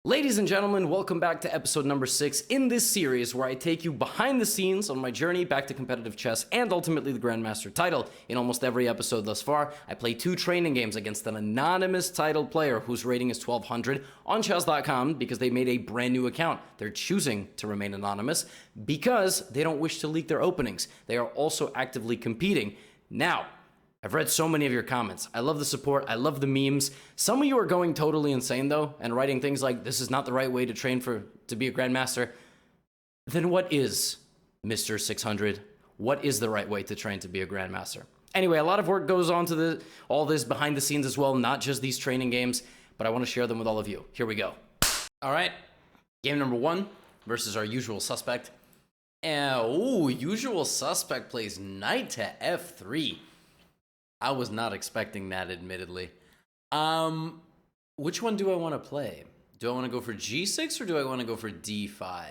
Ladies and gentlemen, welcome back to episode number 6 in this series where I take you behind the scenes on my journey back to competitive chess and ultimately the Grandmaster title. In almost every episode thus far, I play 2 training games against an anonymous title player whose rating is 1200 on chess.com because they made a brand new account. They're choosing to remain anonymous because they don't wish to leak their openings. They are also actively competing. Now, I've read so many of your comments. I love the support. I love the memes. Some of you are going totally insane, though, and writing things like, this is not the right way to train to be a Grandmaster. Then what is, Mr. 600? What is the right way to train to be a Grandmaster? Anyway, a lot of work goes on to all this behind the scenes as well, not just these training games, but I want to share them with all of you. Here we go. All right, game number 1 versus our usual suspect. Usual suspect plays knight to f3. I was not expecting that, admittedly. Which one do I want to play? Do I want to go for g6 or do I want to go for d5?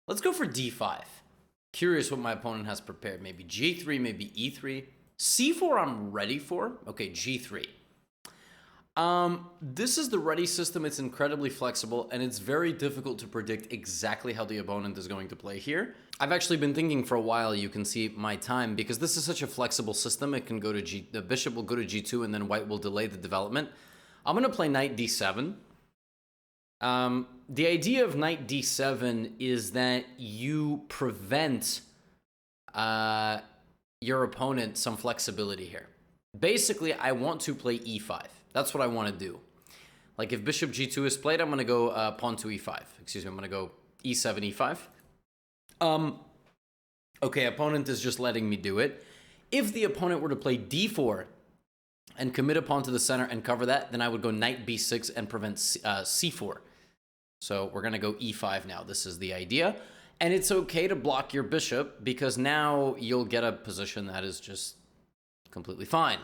Let's go for d5. Curious what my opponent has prepared. Maybe g3, maybe e3. c4 I'm ready for. Okay, g3. This is the ready system. It's incredibly flexible, and it's very difficult to predict exactly how the opponent is going to play here. I've actually been thinking for a while, you can see my time, because this is such a flexible system. It can go to the bishop will go to g2, and then white will delay the development. I'm going to play knight d7. The idea of knight d7 is that you prevent your opponent some flexibility here. Basically, I want to play e5. That's what I want to do. Like if bishop g2 is played, I'm going to go pawn to e5. Excuse me, I'm going to go e7, e5. Okay, opponent is just letting me do it. If the opponent were to play d4 and commit a pawn to the center and cover that, then I would go knight b6 and prevent c4. So we're going to go e5 now. This is the idea. And it's okay to block your bishop because now you'll get a position that is just completely fine.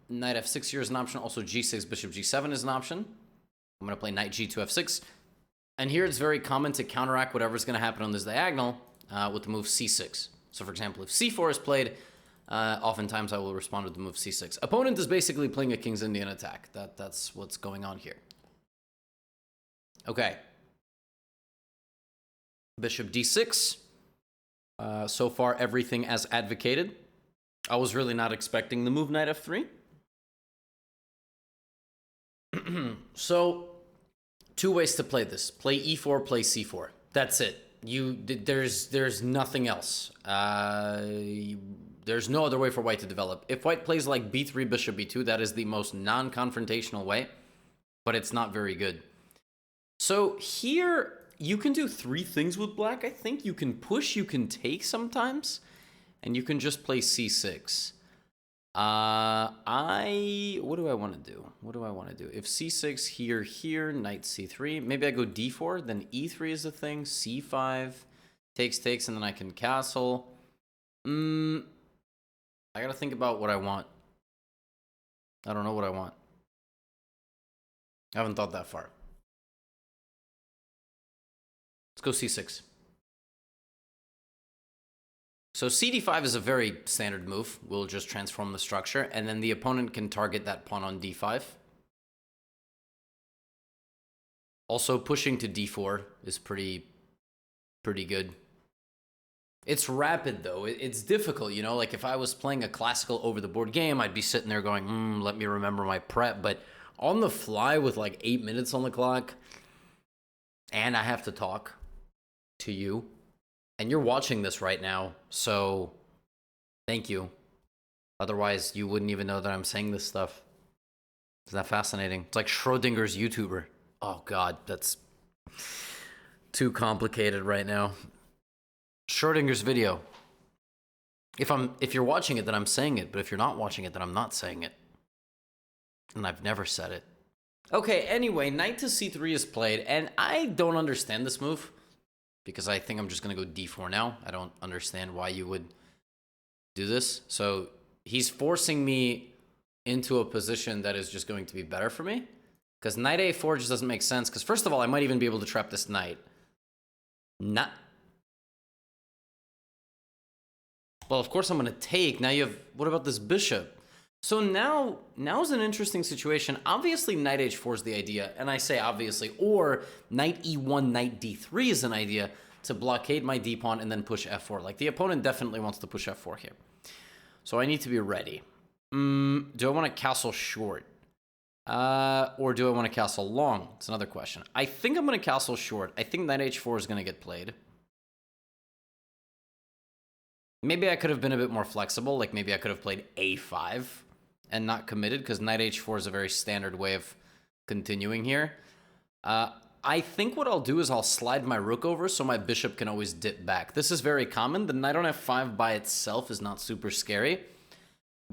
Knight f6 here is an option. Also g6, bishop g7 is an option. I'm going to play knight g2 f6. And here it's very common to counteract whatever's going to happen on this diagonal with the move c6. So for example, if c4 is played, oftentimes I will respond with the move c6. Opponent is basically playing a King's Indian attack. That's what's going on here. Okay. Bishop d6. So far, everything as advocated. I was really not expecting the move knight f3. So, 2 ways to play this. Play e4, play c4. That's it. There's nothing else. There's no other way for white to develop. If white plays like b3, bishop b2, that is the most non-confrontational way, but it's not very good. So here, you can do 3 things with black. I think you can push, you can take sometimes, and you can just play c6. What do I want to do? What do I want to do? If c6 here, knight c3, maybe I go d4, then e3 is the thing, c5, takes, and then I can castle. I gotta think about what I want. I don't know what I want. I haven't thought that far. Let's go c6. So cd5 is a very standard move. We'll just transform the structure, and then the opponent can target that pawn on d5. Also, pushing to d4 is pretty good. It's rapid, though. It's difficult, you know? Like, if I was playing a classical over-the-board game, I'd be sitting there going, let me remember my prep. But on the fly with, like, 8 minutes on the clock, and I have to talk to you, and you're watching this right now, so thank you. Otherwise, you wouldn't even know that I'm saying this stuff. Isn't that fascinating? It's like Schrodinger's YouTuber. Oh, God, that's too complicated right now. Schrodinger's video. If you're watching it, then I'm saying it, but if you're not watching it, then I'm not saying it. And I've never said it. Okay, anyway, knight to c3 is played, and I don't understand this move, because I think I'm just going to go d4 now. I don't understand why you would do this. So he's forcing me into a position that is just going to be better for me. Because knight a4 just doesn't make sense. Because first of all, I might even be able to trap this knight. Well, of course I'm going to take. Now you have... What about this bishop? So now's an interesting situation. Obviously, knight h4 is the idea, and I say obviously, or knight e1, knight d3 is an idea to blockade my d pawn and then push f4. Like, the opponent definitely wants to push f4 here. So I need to be ready. Do I want to castle short? Or do I want to castle long? It's another question. I think I'm going to castle short. I think knight h4 is going to get played. Maybe I could have been a bit more flexible. Like, maybe I could have played a5 and not committed, because knight h4 is a very standard way of continuing here. I think what I'll do is I'll slide my rook over so my bishop can always dip back. This is very common. The knight on f5 by itself is not super scary,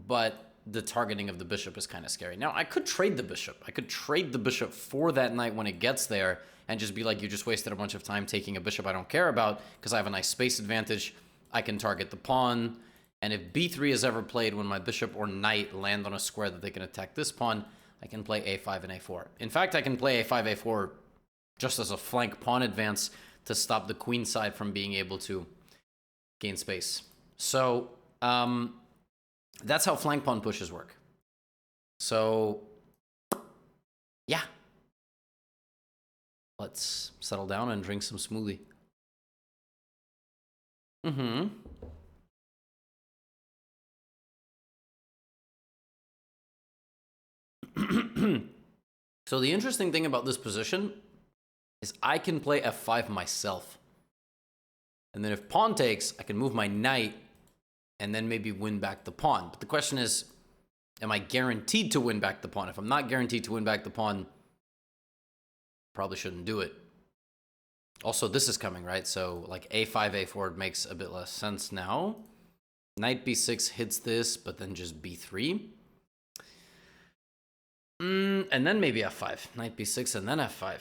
but the targeting of the bishop is kind of scary. Now, I could trade the bishop. I could trade the bishop for that knight when it gets there and just be like, you just wasted a bunch of time taking a bishop I don't care about because I have a nice space advantage. I can target the pawn, and if b3 is ever played when my bishop or knight land on a square that they can attack this pawn, I can play a5 and a4. In fact, I can play a5, a4 just as a flank pawn advance to stop the queen side from being able to gain space. So that's how flank pawn pushes work. So yeah, let's settle down and drink some smoothie. So the interesting thing about this position is I can play f5 myself. And then if pawn takes, I can move my knight and then maybe win back the pawn. But the question is, am I guaranteed to win back the pawn? If I'm not guaranteed to win back the pawn, probably shouldn't do it. Also, this is coming, right? So like a5, a4 makes a bit less sense now. Knight b6 hits this, but then just b3. And then maybe f5. Knight b6 and then f5.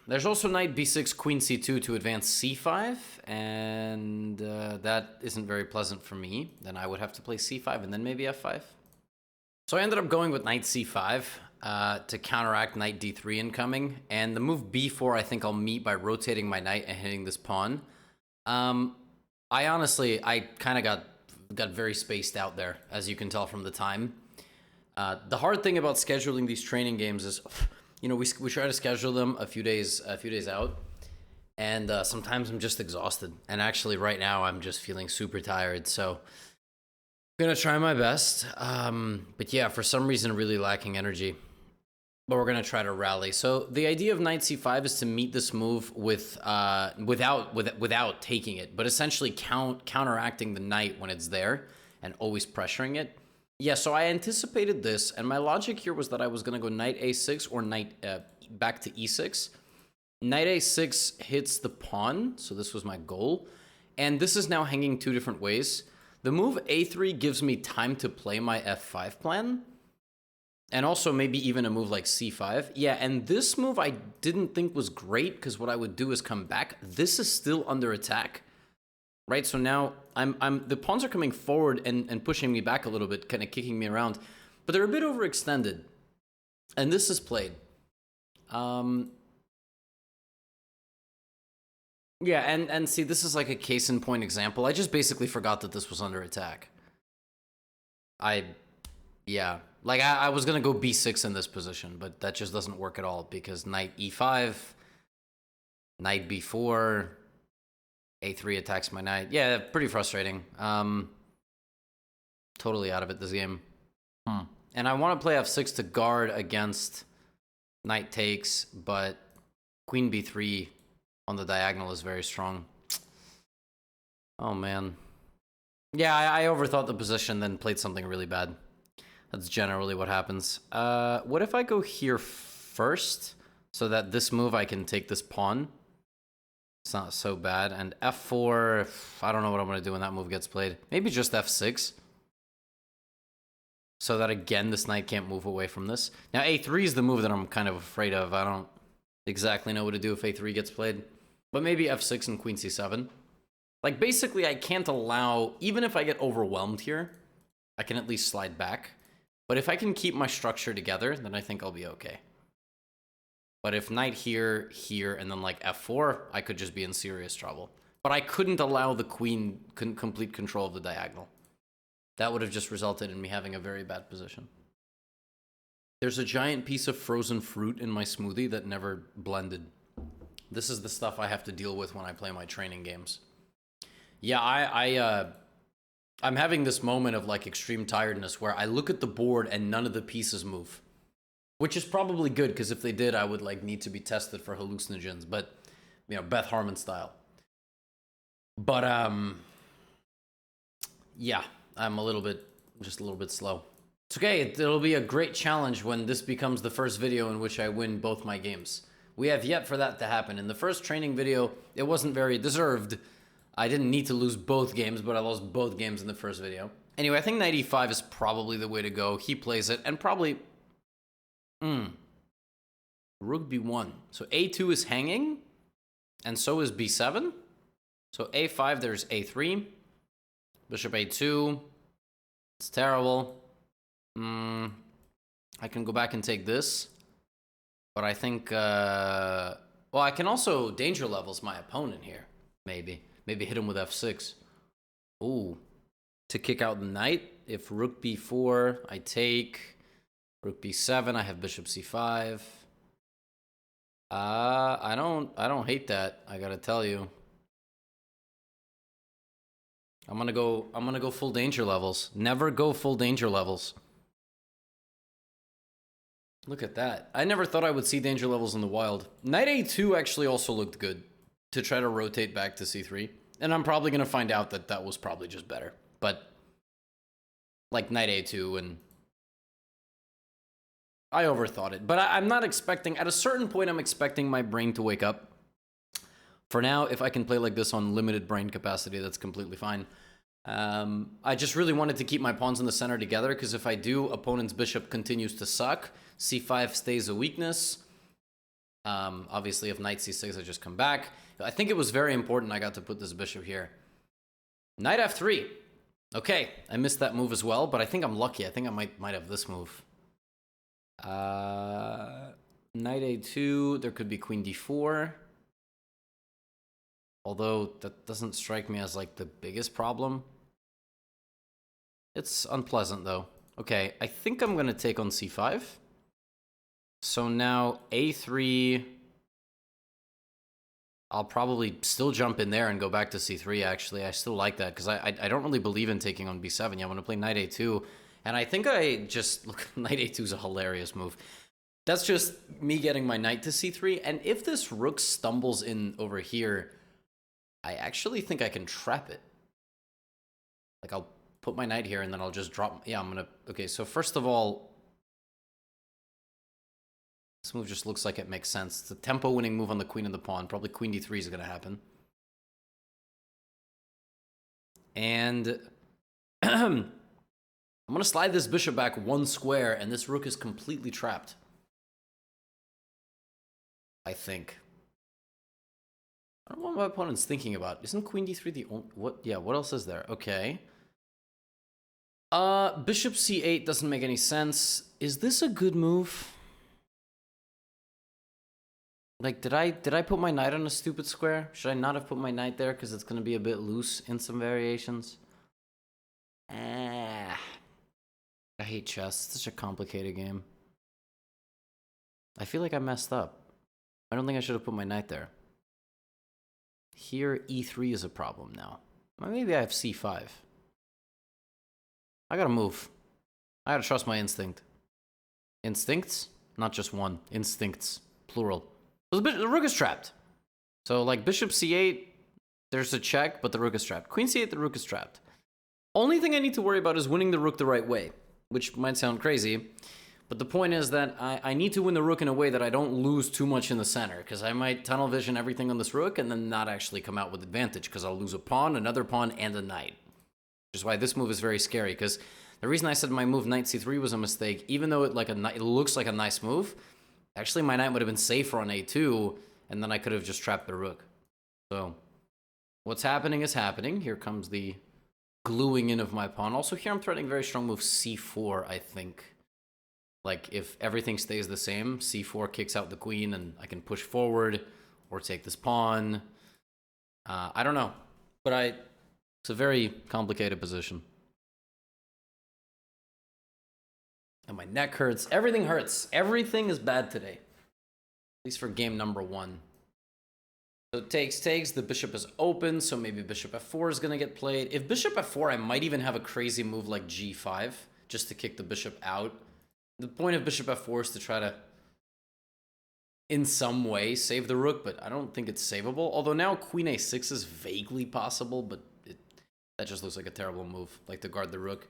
There's also knight b6, queen c2 to advance c5, and that isn't very pleasant for me. Then I would have to play c5 and then maybe f5. So I ended up going with knight c5 to counteract knight d3 incoming, and the move b4 I think I'll meet by rotating my knight and hitting this pawn. I kind of got very spaced out there, as you can tell from the time. The hard thing about scheduling these training games is, you know, we try to schedule them a few days out, and sometimes I'm just exhausted. And actually, right now I'm just feeling super tired. So I'm gonna try my best. But yeah, for some reason, really lacking energy. But we're gonna try to rally. So the idea of knight c5 is to meet this move with without taking it, but essentially counteracting the knight when it's there and always pressuring it. Yeah, so I anticipated this, and my logic here was that I was going to go knight a6 or knight back to e6. Knight a6 hits the pawn, so this was my goal. And this is now hanging two different ways. The move a3 gives me time to play my f5 plan, and also maybe even a move like c5. Yeah, and this move I didn't think was great, because what I would do is come back. This is still under attack. Right, so now the pawns are coming forward and pushing me back a little bit, kind of kicking me around, but they're a bit overextended, and this is played. Yeah, and see, this is like a case in point example. I just basically forgot that this was under attack. Yeah, like I was gonna go b6 in this position, but that just doesn't work at all because knight e5, knight b4. A3 attacks my knight. Yeah, pretty frustrating. Totally out of it this game. And I want to play f6 to guard against knight takes, but queen b3 on the diagonal is very strong. Oh, man. Yeah, I overthought the position, then played something really bad. That's generally what happens. What if I go here first, so that this move I can take this pawn? It's not so bad. And f4, I don't know what I'm going to do when that move gets played. Maybe just f6. So that, again, this knight can't move away from this. Now, a3 is the move that I'm kind of afraid of. I don't exactly know what to do if a3 gets played. But maybe f6 and queen c7. Like, basically, I can't allow... Even if I get overwhelmed here, I can at least slide back. But if I can keep my structure together, then I think I'll be okay. But if knight here, here, and then like f4, I could just be in serious trouble. But I couldn't allow the queen complete control of the diagonal. That would have just resulted in me having a very bad position. There's a giant piece of frozen fruit in my smoothie that never blended. This is the stuff I have to deal with when I play my training games. Yeah, I'm having this moment of like extreme tiredness where I look at the board and none of the pieces move. Which is probably good, because if they did, I would like need to be tested for hallucinogens, but you know, Beth Harmon style. But yeah, I'm just a little bit slow. It's okay, it'll be a great challenge when this becomes the first video in which I win both my games. We have yet for that to happen. In the first training video, it wasn't very deserved. I didn't need to lose both games, but I lost both games in the first video. Anyway, I think knight e5 is probably the way to go. He plays it, and probably... Rook b1. So a2 is hanging, and so is b7. So a5, there's a3. Bishop a2. It's terrible. I can go back and take this. But I think, well, I can also danger levels my opponent here. Maybe hit him with f6. Ooh. To kick out the knight. If rook b4, I take. Rook b7, I have bishop c5. I don't hate that, I gotta tell you. I'm gonna go full danger levels. Never go full danger levels. Look at that. I never thought I would see danger levels in the wild. Knight a2 actually also looked good to try to rotate back to c3. And I'm probably gonna find out that that was probably just better. But like knight a2, and I overthought it. But I'm not expecting, at a certain point, I'm expecting my brain to wake up. For now, if I can play like this on limited brain capacity, that's completely fine. I just really wanted to keep my pawns in the center together, because if I do, opponent's bishop continues to suck. c5 stays a weakness. Obviously, if knight c6, I just come back. I think it was very important I got to put this bishop here. Knight f3. Okay, I missed that move as well, but I think I'm lucky. I think I might have this move. Knight a2, there could be queen d4. Although that doesn't strike me as like the biggest problem. It's unpleasant though. Okay, I think I'm gonna take on c5. So now a3, I'll probably still jump in there and go back to c3 actually. I still like that, because I don't really believe in taking on b7. Yeah, I'm gonna play knight a2. And I think I just... Look, knight a2 is a hilarious move. That's just me getting my knight to c3. And if this rook stumbles in over here, I actually think I can trap it. Like, I'll put my knight here, and then I'll just drop... Yeah, I'm gonna... Okay, so first of all... This move just looks like it makes sense. It's a tempo-winning move on the queen and the pawn. Probably queen d3 is gonna happen. And... I'm going to slide this bishop back one square, and this rook is completely trapped. I think. I don't know what my opponent's thinking about. Isn't queen d3 the only... What? Yeah, what else is there? Okay. Bishop c8 doesn't make any sense. Is this a good move? Like, did I put my knight on a stupid square? Should I not have put my knight there, because it's going to be a bit loose in some variations? I hate chess. It's such a complicated game. I feel like I messed up. I don't think I should have put my knight there. Here, e3 is a problem now. Maybe I have c5. I gotta move. I gotta trust my instinct. Instincts? Not just one. Instincts. Plural. So the rook is trapped. So, like, bishop c8, there's a check, but the rook is trapped. Queen c8, the rook is trapped. Only thing I need to worry about is winning the rook the right way. Which might sound crazy, but the point is that I need to win the rook in a way that I don't lose too much in the center, because I might tunnel vision everything on this rook and then not actually come out with advantage, because I'll lose a pawn, another pawn, and a knight. Which is why this move is very scary, because the reason I said my move knight c3 was a mistake, even though it looks like a nice move, actually my knight would have been safer on a2, and then I could have just trapped the rook. So, what's happening is happening. Here comes the... gluing in of my pawn. Also here I'm threatening very strong move c4, I think. Like, if everything stays the same, c4 kicks out the queen and I can push forward or take this pawn. I don't know. But it's a very complicated position. And my neck hurts. Everything hurts. Everything is bad today. At least for game number 1. So takes. The bishop is open, so maybe bishop f4 is going to get played. If bishop f4, I might even have a crazy move like g5, just to kick the bishop out. The point of bishop f4 is to try to, in some way, save the rook, but I don't think it's savable. Although now queen a6 is vaguely possible, but that just looks like a terrible move, like to guard the rook.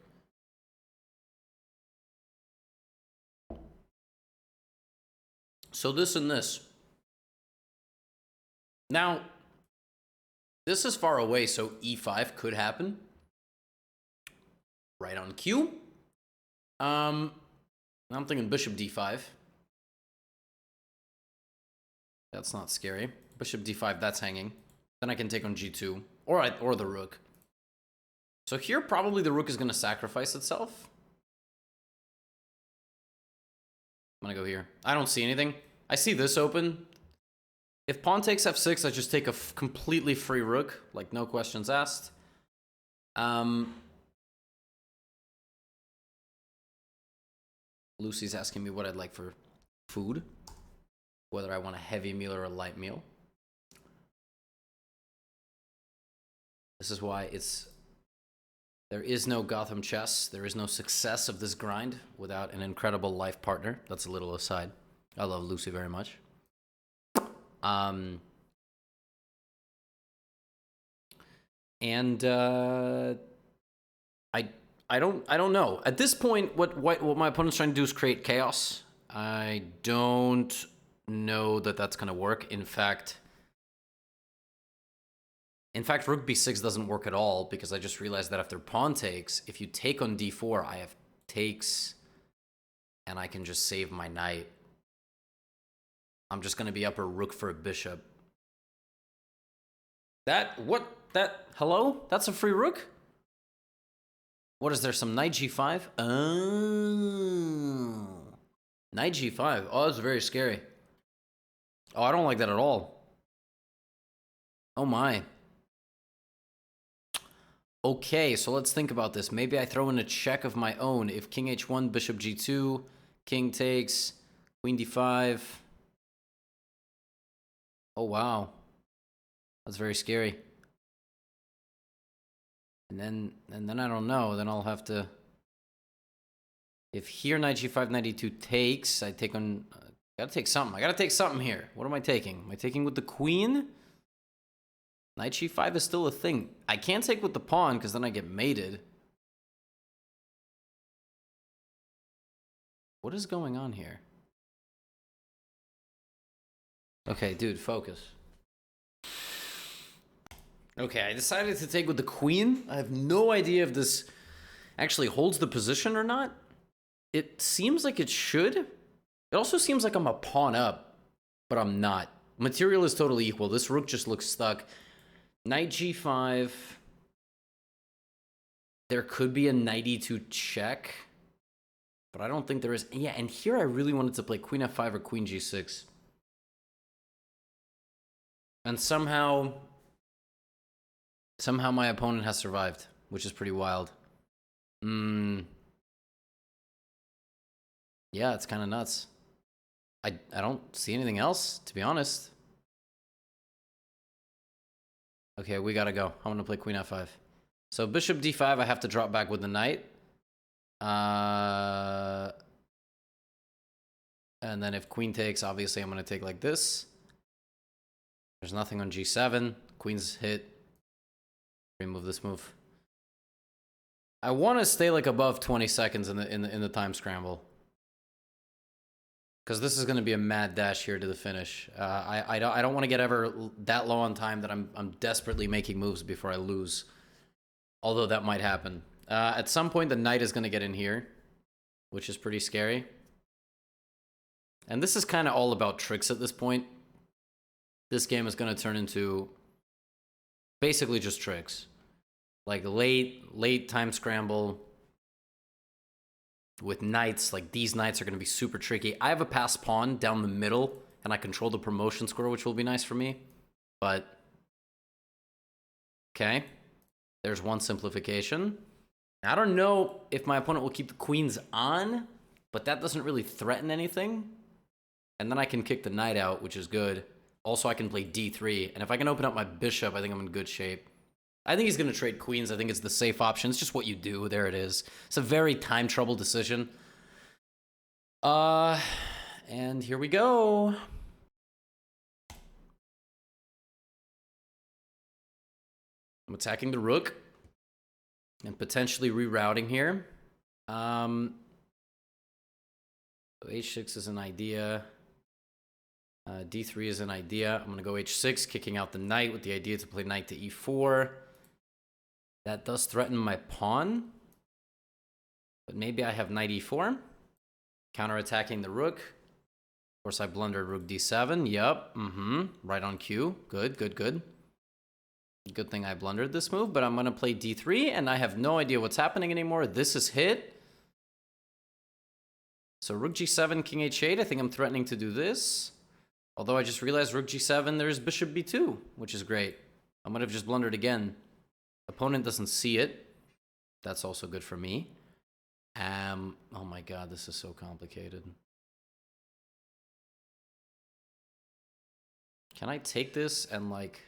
So this and this. Now, this is far away, so e5 could happen. Right on cue. I'm thinking bishop d5. That's not scary. Bishop d5, that's hanging. Then I can take on g2, or the rook. So here, probably the rook is going to sacrifice itself. I'm going to go here. I don't see anything. I see this open. If pawn takes f6, I just take a completely free rook, like no questions asked. Lucy's asking me what I'd like for food, whether I want a heavy meal or a light meal. This is why there is no Gotham chess. There is no success of this grind without an incredible life partner. That's a little aside. I love Lucy very much. I don't know. At this point, what my opponent's trying to do is create chaos. I don't know that that's going to work. In fact, rook b6 doesn't work at all, because I just realized that after pawn takes, if you take on d4, I have takes, and I can just save my knight. I'm just going to be up a rook for a bishop. Hello? That's a free rook? What is there, some knight g5? Oh. Knight g5. Oh, that's very scary. Oh, I don't like that at all. Oh my. Okay, so let's think about this. Maybe I throw in a check of my own. If king h1, bishop g2, king takes, queen d5. Oh, wow. That's very scary. And then I don't know. Then I'll have to... If here knight g5, knight e2 takes, I take on... gotta take something. I gotta take something here. What am I taking? Am I taking with the queen? Knight g5 is still a thing. I can't take with the pawn, because then I get mated. What is going on here? Okay, dude, focus. Okay, I decided to take with the queen. I have no idea if this actually holds the position or not. It seems like it should. It also seems like I'm a pawn up, but I'm not. Material is totally equal. This rook just looks stuck. Knight g5. There could be a knight e2 check, but I don't think there is. Yeah, and here I really wanted to play queen f5 or queen g6. And somehow my opponent has survived, which is pretty wild. Yeah, it's kind of nuts. I don't see anything else, to be honest. Okay, we gotta go. I'm gonna play queen f5. So bishop d5, I have to drop back with the knight. And then if queen takes, obviously I'm gonna take like this. There's nothing on g7. Queen's hit. Remove this move. I want to stay like above 20 seconds in the time scramble, because this is going to be a mad dash here to the finish. I don't want to get ever that low on time that I'm desperately making moves before I lose. Although that might happen. At some point the knight is going to get in here, which is pretty scary. And this is kind of all about tricks at this point. This game is going to turn into basically just tricks. Like late time scramble with knights. Like these knights are going to be super tricky. I have a passed pawn down the middle, and I control the promotion score, which will be nice for me. But, okay. There's one simplification. I don't know if my opponent will keep the queens on, but that doesn't really threaten anything. And then I can kick the knight out, which is good. Also, I can play d3, and if I can open up my bishop, I think I'm in good shape. I think he's going to trade queens. I think it's the safe option. It's just what you do. There it is. It's a very time-trouble decision. And here we go. I'm attacking the rook and potentially rerouting here. So h6 is an idea. d3 is an idea. I'm going to go h6, kicking out the knight with the idea to play knight to e4. That does threaten my pawn. But maybe I have knight e4. Counterattacking the rook. Of course, I blundered rook d7. Yep. Right on cue. Good, good, good. Good thing I blundered this move, but I'm going to play d3, and I have no idea what's happening anymore. This is hit. So rook g7, king h8. I think I'm threatening to do this. Although I just realized rook g7, there's bishop b2, which is great. I might have just blundered again. Opponent doesn't see it. That's also good for me. Oh my god, this is so complicated. Can I take this and like...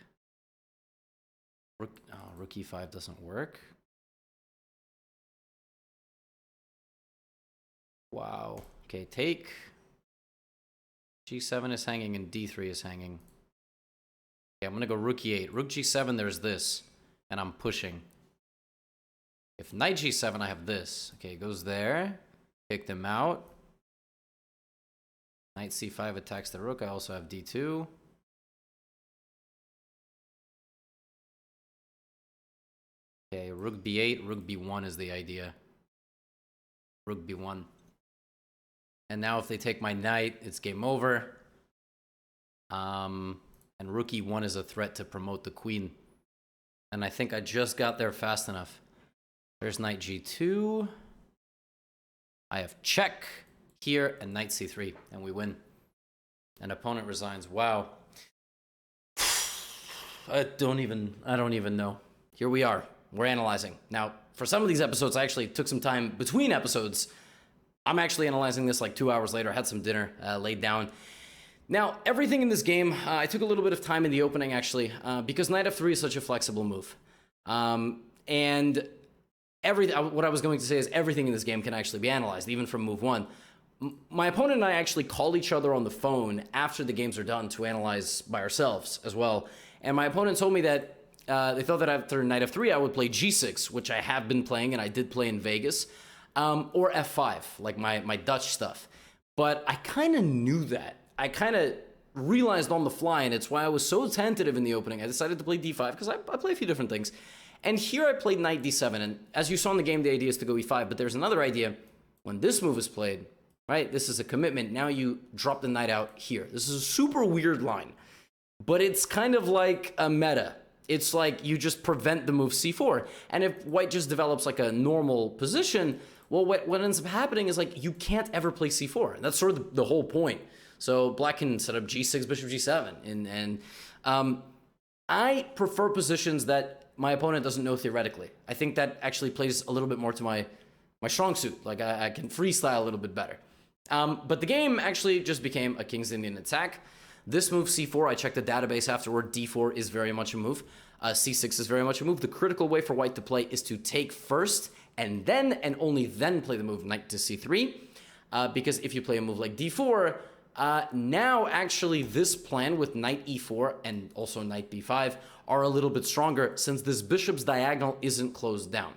Rook e5 doesn't work. Wow. Okay, take. g7 is hanging and d3 is hanging. Okay, I'm going to go rook e8. Rook g7, there's this. And I'm pushing. If knight g7, I have this. Okay, it goes there. Kick them out. Knight c5 attacks the rook. I also have d2. Okay, rook b8, rook b1 is the idea. Rook b1. And now if they take my knight, it's game over. And rook e1 is a threat to promote the queen. And I think I just got there fast enough. There's knight g2. I have check here and knight c3, and we win. And opponent resigns. Wow. I don't even know. Here we are. We're analyzing. Now, for some of these episodes, I actually took some time between episodes. I'm actually analyzing this like 2 hours later. I had some dinner, laid down. Now, everything in this game, I took a little bit of time in the opening, actually, because knight f3 is such a flexible move. And what I was going to say is everything in this game can actually be analyzed, even from move one. My opponent and I actually call each other on the phone after the games are done to analyze by ourselves as well. And my opponent told me that they thought that after knight f3, I would play g6, which I have been playing, and I did play in Vegas, or f5, like my Dutch stuff. But I kind of knew that. I kind of realized on the fly, and it's why I was so tentative in the opening. I decided to play d5, because I play a few different things. And here I played knight d7, and as you saw in the game, the idea is to go e5, but there's another idea. When this move is played, right, this is a commitment. Now you drop the knight out here. This is a super weird line, but it's kind of like a meta. It's like you just prevent the move c4. And if white just develops like a normal position, well, what ends up happening is like you can't ever play c4. And that's sort of the whole point. So black can set up g6, bishop g7. And I prefer positions that my opponent doesn't know theoretically. I think that actually plays a little bit more to my strong suit. Like I can freestyle a little bit better. But the game actually just became a King's Indian attack. This move, c4, I checked the database afterward. d4 is very much a move. c6 is very much a move. The critical way for white to play is to take first and then, and only then, play the move knight to c3. Because if you play a move like d4, now actually this plan with knight e4 and also knight b5 are a little bit stronger since this bishop's diagonal isn't closed down.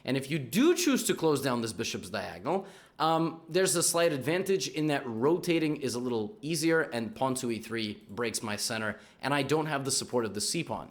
And if you do choose to close down this bishop's diagonal, there's a slight advantage in that rotating is a little easier and pawn to e3 breaks my center, and I don't have the support of the c-pawn.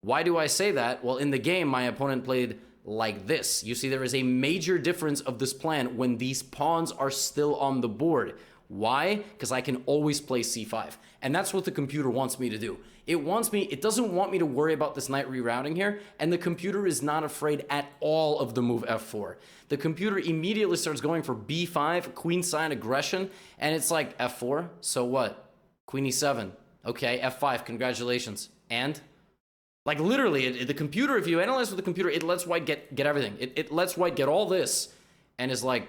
Why do I say that? Well, in the game, my opponent played like this. You see, there is a major difference of this plan when these pawns are still on the board. Why? Because I can always play c5. And that's what the computer wants me to do. It doesn't want me to worry about this knight rerouting here, and the computer is not afraid at all of the move f4. The computer immediately starts going for b5, queenside aggression, and it's like f4, so what? Queen e7. Okay, f5, congratulations. And? Like literally, the computer, if you analyze with the computer, it lets white get everything. It lets white get all this, and is like,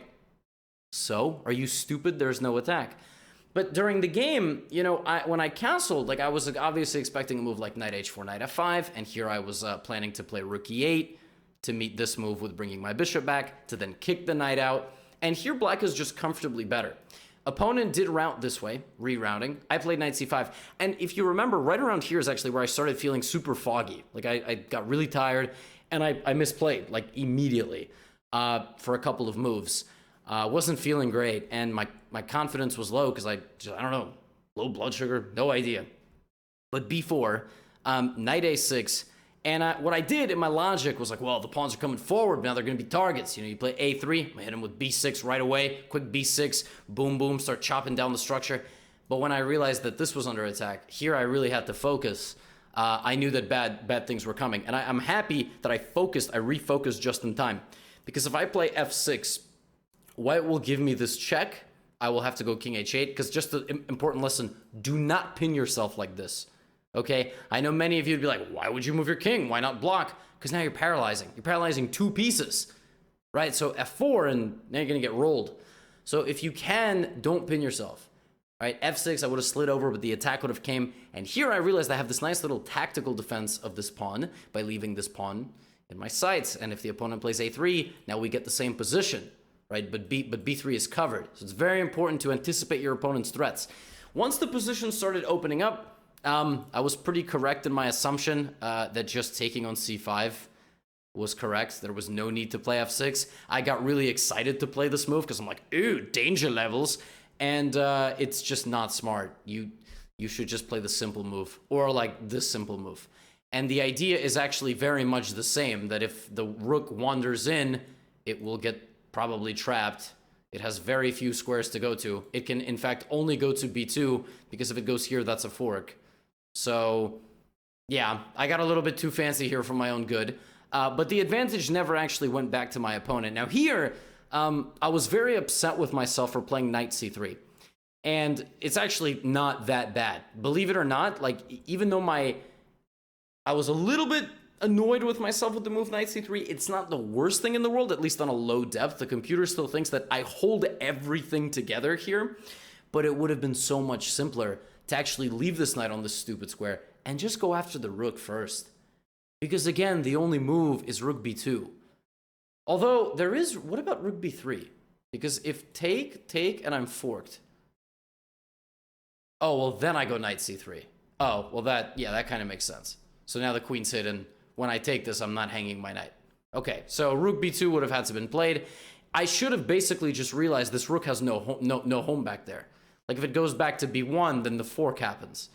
So, are you stupid? There's no attack. But during the game, you know, when I castled, like I was obviously expecting a move like knight h4, knight f5, and here I was planning to play rook e8 to meet this move with bringing my bishop back, to then kick the knight out. And here black is just comfortably better. Opponent did route this way, rerouting. I played knight c5. And if you remember, right around here is actually where I started feeling super foggy. Like I got really tired, and I misplayed, like immediately, for a couple of moves. Wasn't feeling great, and my confidence was low because I don't know, low blood sugar, no idea. But b4, knight a6, and what I did in my logic was like, well, the pawns are coming forward, now they're going to be targets. You know, you play a3, I hit him with b6 right away, quick b6, boom, boom, start chopping down the structure. But when I realized that this was under attack, here I really had to focus. I knew that bad things were coming, and I'm happy that I refocused just in time. Because if I play f6, white will give me this check. I will have to go king h8, because just the important lesson, do not pin yourself like this, okay? I know many of you would be like, why would you move your king? Why not block? Because now you're paralyzing. You're paralyzing two pieces, right? So f4, and now you're going to get rolled. So if you can, don't pin yourself, right? f6, I would have slid over, but the attack would have came. And here I realized I have this nice little tactical defense of this pawn by leaving this pawn in my sights. And if the opponent plays a3, now we get the same position, right? But b3 is covered. So it's very important to anticipate your opponent's threats. Once the position started opening up, I was pretty correct in my assumption that just taking on c5 was correct. There was no need to play f6. I got really excited to play this move because I'm like, ooh, danger levels. And it's just not smart. You should just play the simple move, or like this simple move. And the idea is actually very much the same, that if the rook wanders in, it will get probably trapped. It has very few squares to go to. It can, in fact, only go to b2, because if it goes here, that's a fork. So, yeah, I got a little bit too fancy here for my own good. But the advantage never actually went back to my opponent. Now here, I was very upset with myself for playing knight c3. And it's actually not that bad. Believe it or not, like, even though I was a little bit annoyed with myself with the move knight c3, it's not the worst thing in the world, at least on a low depth. The computer still thinks that I hold everything together here, but it would have been so much simpler to actually leave this knight on this stupid square and just go after the rook first. Because again, the only move is rook b2. Although there is, what about rook b3? Because if take, and I'm forked. Oh, well, then I go knight c3. Oh, well, that kind of makes sense. So now the queen's hidden. When I take this, I'm not hanging my knight. Okay, so rook b2 would have had to been played. I should have basically just realized this rook has no home back there. Like, if it goes back to b1, then the fork happens.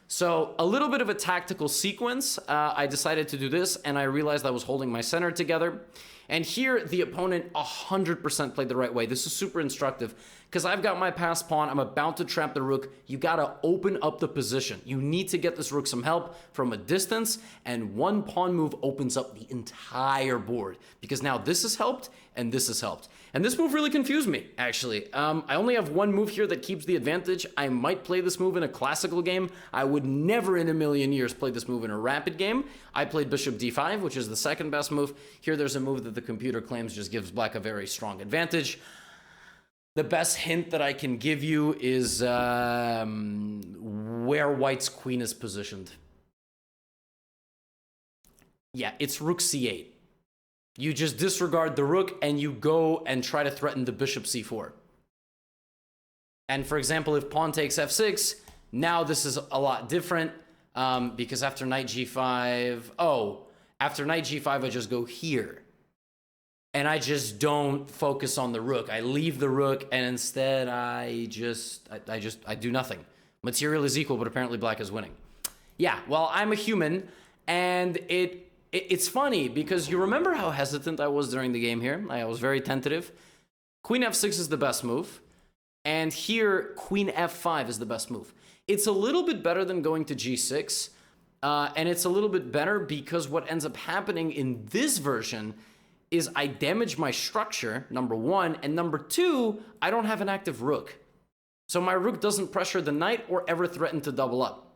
So a little bit of a tactical sequence. I decided to do this, and I realized I was holding my center together. And here, the opponent 100% played the right way. This is super instructive, because I've got my passed pawn. I'm about to trap the rook. You gotta open up the position. You need to get this rook some help from a distance, and one pawn move opens up the entire board, because now this has helped, and this has helped. And this move really confused me, actually. I only have one move here that keeps the advantage. I might play this move in a classical game. I would never in a million years play this move in a rapid game. I played bishop d5, which is the second best move. Here there's a move that the computer claims just gives black a very strong advantage. The best hint that I can give you is where white's queen is positioned. Yeah, it's rook c8. You just disregard the rook and you go and try to threaten the bishop c4. And for example, if pawn takes f6, now this is a lot different, because after knight g5, after knight g5, I just go here. And I just don't focus on the rook. I leave the rook, and instead I do nothing. Material is equal, but apparently black is winning. Yeah, well, I'm a human, and it's funny, because you remember how hesitant I was during the game here? I was very tentative. Queen f6 is the best move, and here queen f5 is the best move. It's a little bit better than going to g6, and it's a little bit better because what ends up happening in this version is I damage my structure, number one, and number two, I don't have an active rook. So my rook doesn't pressure the knight or ever threaten to double up.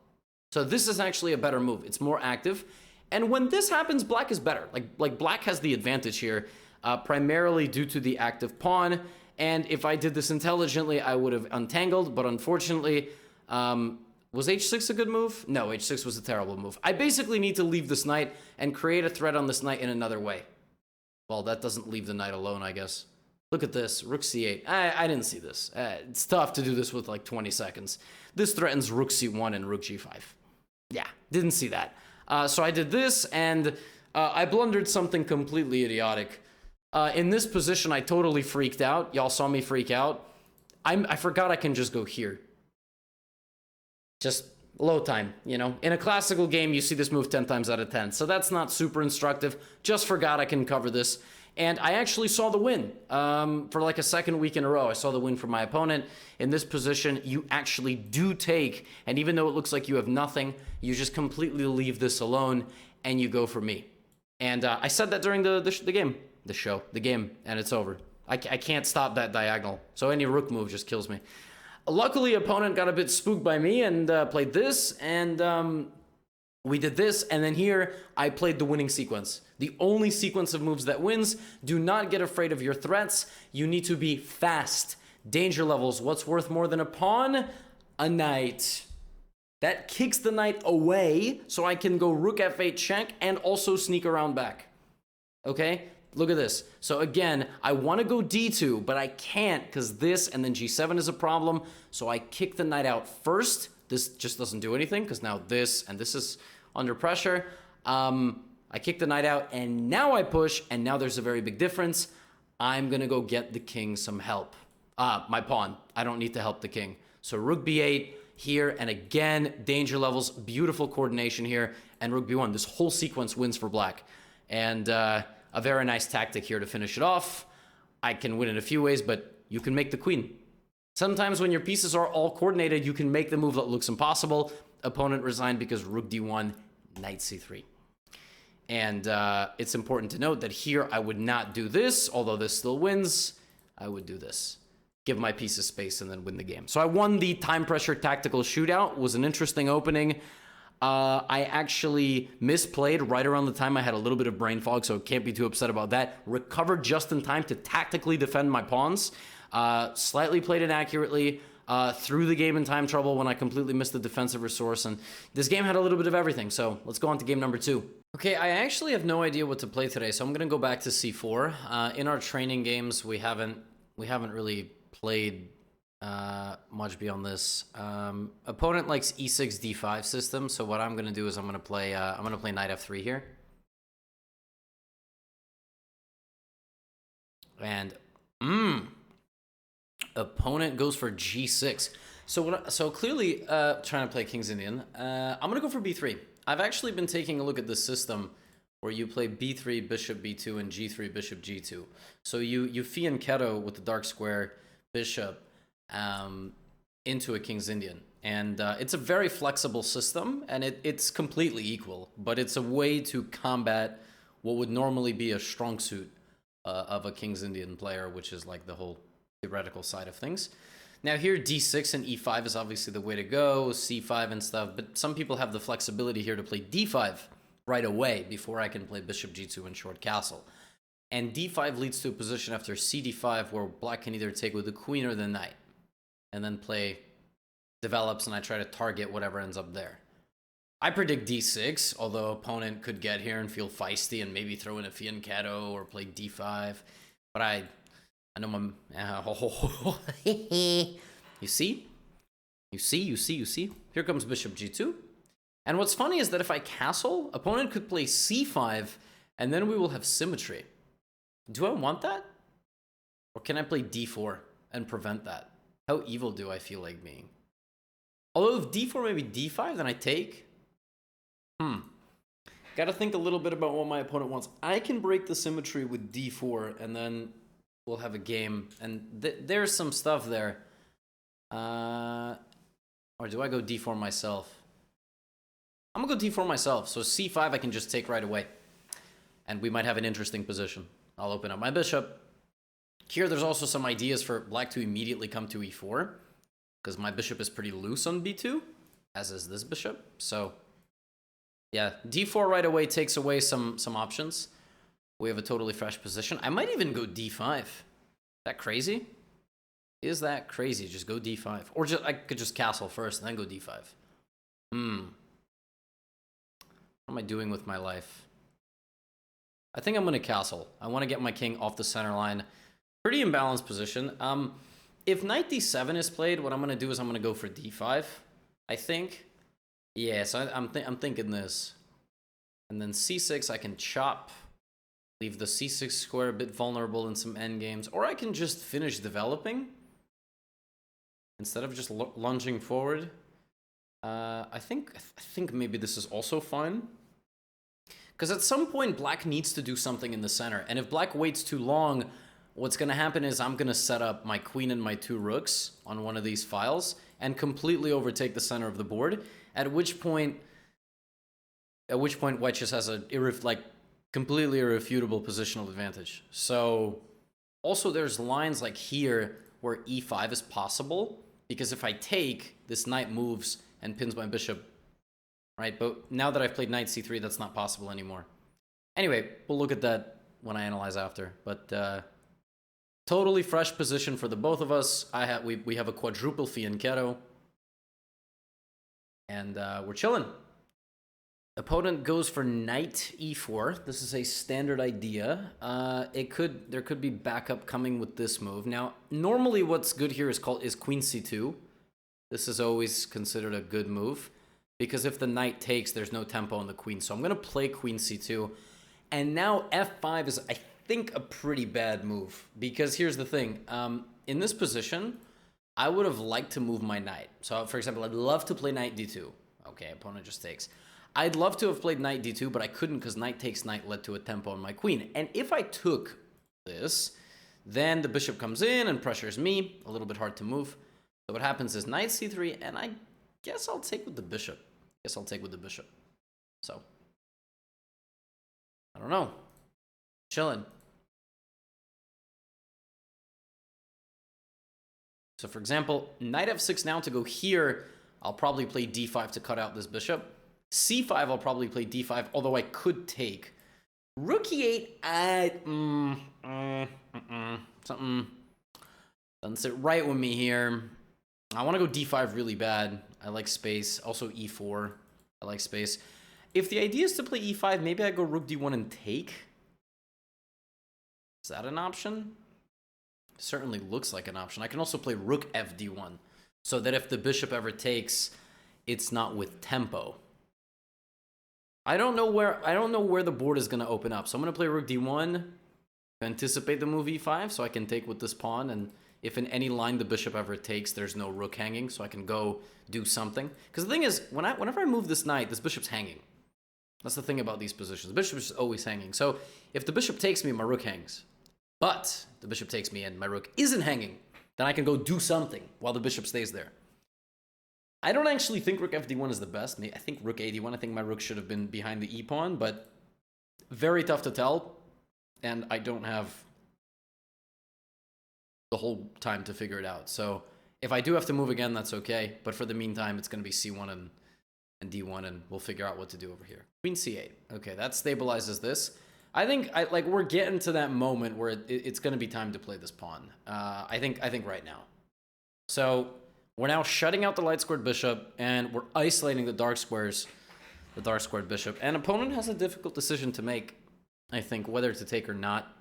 So this is actually a better move. It's more active. And when this happens, black is better. Like black has the advantage here, primarily due to the active pawn. And if I did this intelligently, I would have untangled, but unfortunately, was h6 a good move? No, h6 was a terrible move. I basically need to leave this knight and create a threat on this knight in another way. Well, that doesn't leave the knight alone, I guess. Look at this, rook c8. I didn't see this. It's tough to do this with like 20 seconds. This threatens rook c1 and rook g5. Yeah, didn't see that. So I did this, and I blundered something completely idiotic. In this position, I totally freaked out. Y'all saw me freak out. I forgot I can just go here. Just low time, you know? In a classical game, you see this move 10 times out of 10. So that's not super instructive. Just forgot I can cover this. And I actually saw the win for like a second week in a row. I saw the win for my opponent. In this position, you actually do take, and even though it looks like you have nothing, you just completely leave this alone, and you go for me. And I said that during the game, and it's over. I can't stop that diagonal, so any rook move just kills me. Luckily, opponent got a bit spooked by me and played this, and we did this, and then here, I played the winning sequence. The only sequence of moves that wins. Do not get afraid of your threats. You need to be fast. Danger levels. What's worth more than a pawn? A knight. That kicks the knight away, so I can go rook f8 check and also sneak around back. Okay? Look at this. So again, I want to go d2, but I can't because this and then g7 is a problem. So I kick the knight out first. This just doesn't do anything because now this and this is under pressure. I kick the knight out, and now I push, and now there's a very big difference. I'm going to go get the king some help. My pawn. I don't need to help the king. So rook b8 here, and again, danger levels, beautiful coordination here, and rook b1. This whole sequence wins for black. And a very nice tactic here to finish it off. I can win in a few ways, but you can make the queen. Sometimes when your pieces are all coordinated, you can make the move that looks impossible. Opponent resigned because rook d1, knight c3. And it's important to note that here I would not do this, although this still wins. I would do this. Give my pieces space and then win the game. So I won the time pressure tactical shootout. It was an interesting opening. I actually misplayed right around the time I had a little bit of brain fog, so can't be too upset about that. Recovered just in time to tactically defend my pawns. Slightly played inaccurately. Through the game in time trouble when I completely missed the defensive resource. And this game had a little bit of everything. So let's go on to game number 2. Okay, I actually have no idea what to play today, so I'm going to go back to c4. In our training games, we haven't really played much beyond this. Opponent likes e6 d5 system, so what I'm going to do is I'm going to play knight f3 here. And opponent goes for g6. So clearly trying to play King's Indian. I'm going to go for b3. I've actually been taking a look at this system where you play b3, bishop b2, and g3, bishop g2. So you fianchetto with the dark square bishop into a King's Indian. And it's a very flexible system, and it's completely equal. But it's a way to combat what would normally be a strong suit of a King's Indian player, which is like the whole theoretical side of things. Now here, d6 and e5 is obviously the way to go, c5 and stuff, but some people have the flexibility here to play d5 right away before I can play bishop g2 and short castle. And d5 leads to a position after cd5 where black can either take with the queen or the knight, and then play develops and I try to target whatever ends up there. I predict d6, although opponent could get here and feel feisty and maybe throw in a fianchetto or play d5, but I know my... You see? Here comes bishop g2. And what's funny is that if I castle, opponent could play c5, and then we will have symmetry. Do I want that? Or can I play d4 and prevent that? How evil do I feel like being? Although if d4 maybe d5, then I take. Gotta think a little bit about what my opponent wants. I can break the symmetry with d4, and then we'll have a game. And there's some stuff there. Or do I go d4 myself? I'm gonna go d4 myself. So c5 I can just take right away. And we might have an interesting position. I'll open up my bishop. Here there's also some ideas for black to immediately come to e4, because my bishop is pretty loose on b2, as is this bishop. So yeah, d4 right away takes away some options. We have a totally fresh position. I might even go d5. Is that crazy? Is that crazy? Just go d5. Or just I could just castle first and then go d5. What am I doing with my life? I think I'm going to castle. I want to get my king off the center line. Pretty imbalanced position. If knight d7 is played, what I'm going to do is I'm going to go for d5, I think. Yeah, so I'm thinking this. And then c6, I can chop. Leave the c6 square a bit vulnerable in some endgames. Or I can just finish developing. Instead of just lunging forward. I think maybe this is also fine. Because at some point, black needs to do something in the center. And if black waits too long, what's going to happen is I'm going to set up my queen and my 2 rooks on one of these files and completely overtake the center of the board. At which point white just has a completely irrefutable positional advantage. So also there's lines like here where e5 is possible. Because if I take, this knight moves and pins my bishop. Right, but now that I've played knight c3, that's not possible anymore. Anyway, we'll look at that when I analyze after. But totally fresh position for the both of us. We have a quadruple fianchetto. And we're chilling. Opponent goes for knight e4. This is a standard idea. There could be backup coming with this move. Now, normally what's good here is queen c2. This is always considered a good move. Because if the knight takes, there's no tempo on the queen. So I'm going to play queen c2. And now f5 is, I think, a pretty bad move. Because here's the thing. In this position, I would have liked to move my knight. So, for example, I'd love to play knight d2. Okay, opponent just takes. I'd love to have played knight d2, but I couldn't because knight takes knight led to a tempo on my queen. And if I took this, then the bishop comes in and pressures me. A little bit hard to move. So what happens is knight c3, and I guess I'll take with the bishop. So, I don't know. Chilling. So, for example, knight f6 now to go here. I'll probably play d5 to cut out this bishop. c5, I'll probably play d5, although I could take. Rook e8, something doesn't sit right with me here. I want to go d5 really bad. I like space. Also e4. I like space. If the idea is to play e5, maybe I go rook d1 and take. Is that an option? Certainly looks like an option. I can also play rook fd1, so that if the bishop ever takes, it's not with tempo. I don't know where the board is going to open up. So I'm going to play rook d1 to anticipate the move e5, so I can take with this pawn. And if in any line the bishop ever takes, there's no rook hanging, so I can go do something. Because the thing is, whenever I move this knight, this bishop's hanging. That's the thing about these positions. The bishop is always hanging. So if the bishop takes me, my rook hangs. But the bishop takes me and my rook isn't hanging, then I can go do something while the bishop stays there. I don't actually think rook fd1 is the best. I think rook ad1. I think my rook should have been behind the e-pawn, but very tough to tell. And I don't have the whole time to figure it out. So if I do have to move again, that's okay. But for the meantime, it's going to be c1 and d1, and we'll figure out what to do over here. Queen c8. Okay, that stabilizes this. I think we're getting to that moment where it's going to be time to play this pawn. I think right now. So we're now shutting out the light squared bishop, and we're isolating the dark squares, the dark squared bishop. And opponent has a difficult decision to make, I think, whether to take or not.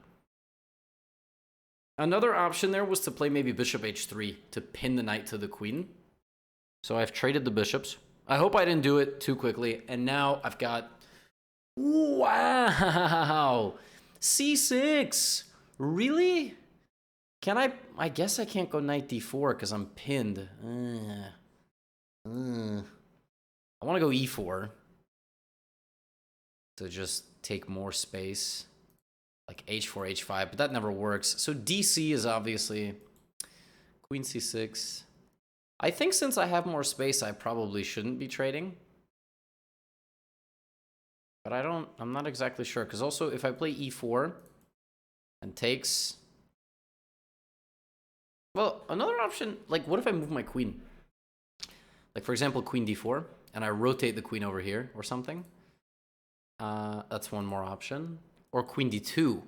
Another option there was to play maybe bishop h3 to pin the knight to the queen. So I've traded the bishops. I hope I didn't do it too quickly. And now I've got... Wow! c6! Really? Can I... I guess I can't go knight d4 because I'm pinned. I want to go e4 to just take more space. Like h4, h5, but that never works. So dc is obviously queen c6. I think since I have more space, I probably shouldn't be trading. But I'm not exactly sure. Because also, if I play e4 and takes... Well, another option, like, what if I move my queen? Like, for example, queen d4, and I rotate the queen over here or something. That's one more option. Or queen d2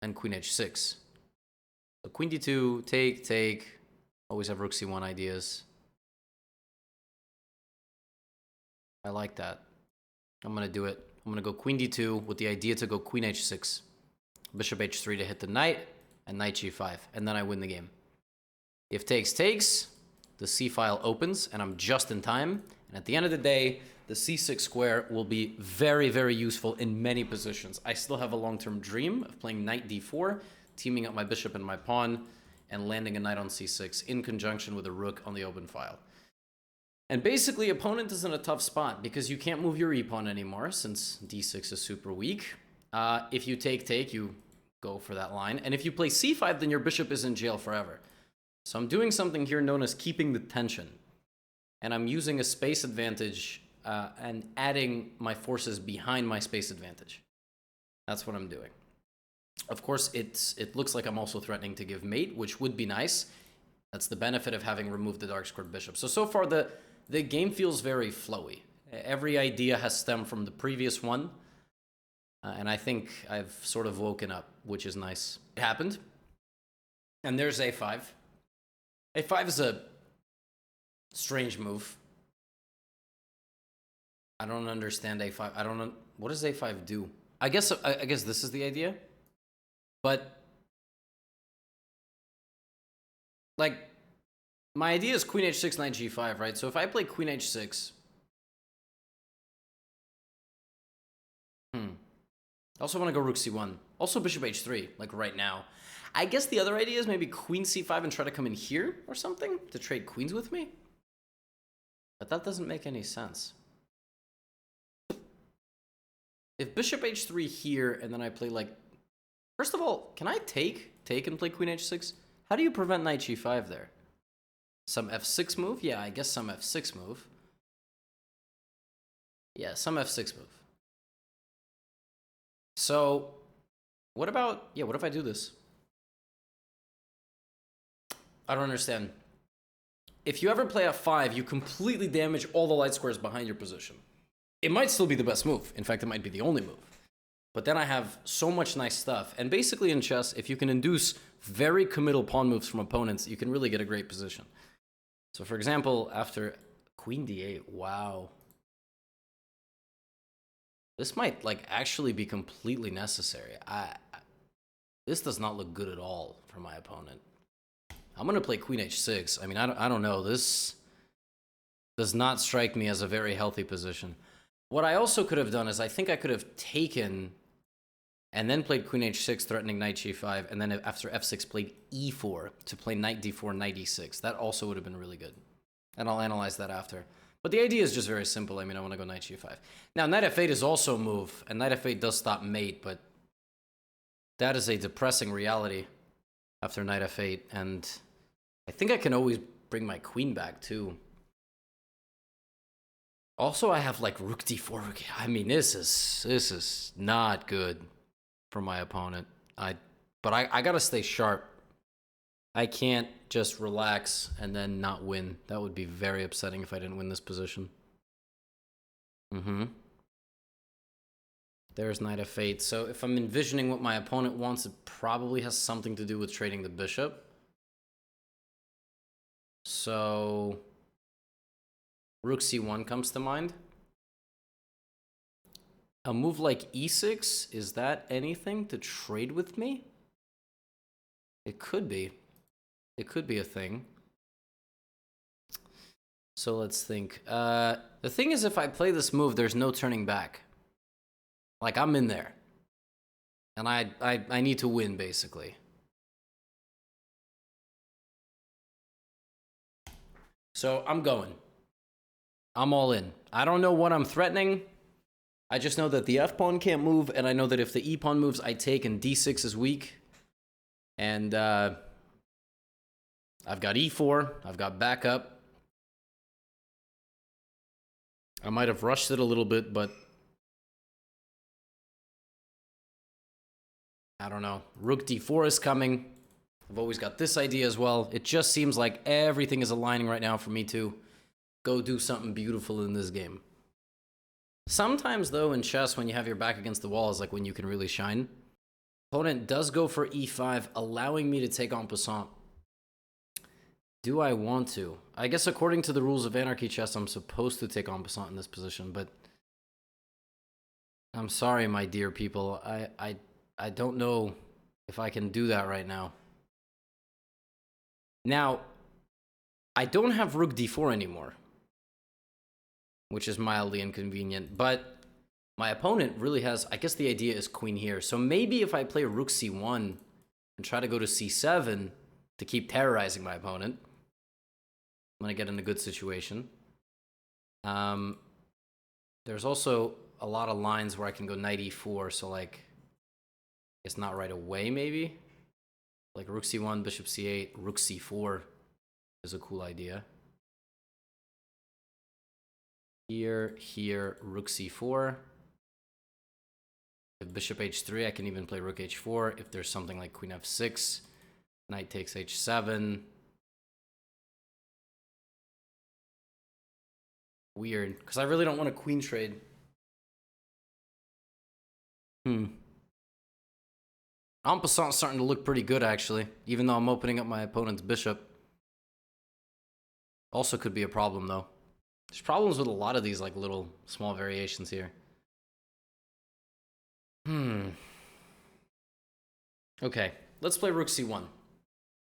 and queen h6. So queen d2, take, Always have rook c1 ideas. I like that. I'm going to do it. I'm going to go queen d2 with the idea to go queen h6. Bishop h3 to hit the knight, and knight g5. And then I win the game. If takes, takes, the c file opens, and I'm just in time. And at the end of the day, the c6 square will be very, very useful in many positions. I still have a long-term dream of playing knight d4, teaming up my bishop and my pawn, and landing a knight on c6 in conjunction with a rook on the open file. And basically, opponent is in a tough spot because you can't move your e-pawn anymore since d6 is super weak. If you take, you go for that line. And if you play c5, then your bishop is in jail forever. So I'm doing something here known as keeping the tension. And I'm using a space advantage and adding my forces behind my space advantage. That's what I'm doing. Of course, it looks like I'm also threatening to give mate, which would be nice. That's the benefit of having removed the dark squared bishop. So far, the game feels very flowy. Every idea has stemmed from the previous one. And I think I've sort of woken up, which is nice. It happened. And there's a5. a5 is a strange move. I don't understand a5. I don't know. What does a5 do? I guess this is the idea. But like, my idea is queen h6, knight g5, right? So if I play queen h6, I also want to go rook c1. Also bishop h3, like right now. I guess the other idea is maybe queen c5 and try to come in here or something to trade queens with me. But that doesn't make any sense. If bishop h3 here and then I play like... First of all, can I take and play queen h6? How do you prevent knight g5 there? Some f6 move? Yeah, I guess some f6 move. Yeah, some f6 move. So, what about... Yeah, what if I do this? I don't understand. If you ever play f5, you completely damage all the light squares behind your position. It might still be the best move. In fact, it might be the only move. But then I have so much nice stuff. And basically in chess, if you can induce very committal pawn moves from opponents, you can really get a great position. So for example, after queen d8, wow. This might like actually be completely necessary. This does not look good at all for my opponent. I'm going to play queen h6. I mean, I don't know. This does not strike me as a very healthy position. What I also could have done is I think I could have taken and then played queen h6, threatening knight g5, and then after f6 played e4 to play knight d4, knight e6. That also would have been really good. And I'll analyze that after. But the idea is just very simple. I mean, I want to go knight g5. Now, knight f8 is also a move, and knight f8 does stop mate, but that is a depressing reality after knight f8, and I think I can always bring my queen back, too. Also, I have like rook d4. I mean, this is not good for my opponent. But I gotta stay sharp. I can't just relax and then not win. That would be very upsetting if I didn't win this position. There's knight f8. So if I'm envisioning what my opponent wants, it probably has something to do with trading the bishop. So rook c1 comes to mind. A move like e6, is that anything to trade with me? It could be. It could be a thing. So let's think. The thing is, if I play this move, there's no turning back. Like, I'm in there. And I need to win, basically. So I'm going. I'm all in. I don't know what I'm threatening. I just know that the f-pawn can't move, and I know that if the e-pawn moves, I take, and d6 is weak. And I've got e4. I've got backup. I might have rushed it a little bit, but I don't know. Rook d4 is coming. I've always got this idea as well. It just seems like everything is aligning right now for me to go do something beautiful in this game. Sometimes, though, in chess, when you have your back against the wall is like when you can really shine. Opponent does go for e5, allowing me to take en passant. Do I want to? I guess according to the rules of Anarchy Chess, I'm supposed to take en passant in this position, but I'm sorry, my dear people. I don't know if I can do that right now. Now, I don't have rook d4 anymore, which is mildly inconvenient, but my opponent really has, I guess the idea is queen here. So maybe if I play rook c1 and try to go to c7 to keep terrorizing my opponent, I'm going to get in a good situation. There's also a lot of lines where I can go knight e4, so like, it's not right away maybe. Like rook c1, bishop c8, rook c4 is a cool idea. Here, rook c4. If bishop h3, I can even play rook h4. If there's something like queen f6, knight takes h7. Weird, because I really don't want a queen trade. En passant's starting to look pretty good, actually, even though I'm opening up my opponent's bishop. Also could be a problem, though. There's problems with a lot of these, like, little small variations here. Okay, let's play rook c1.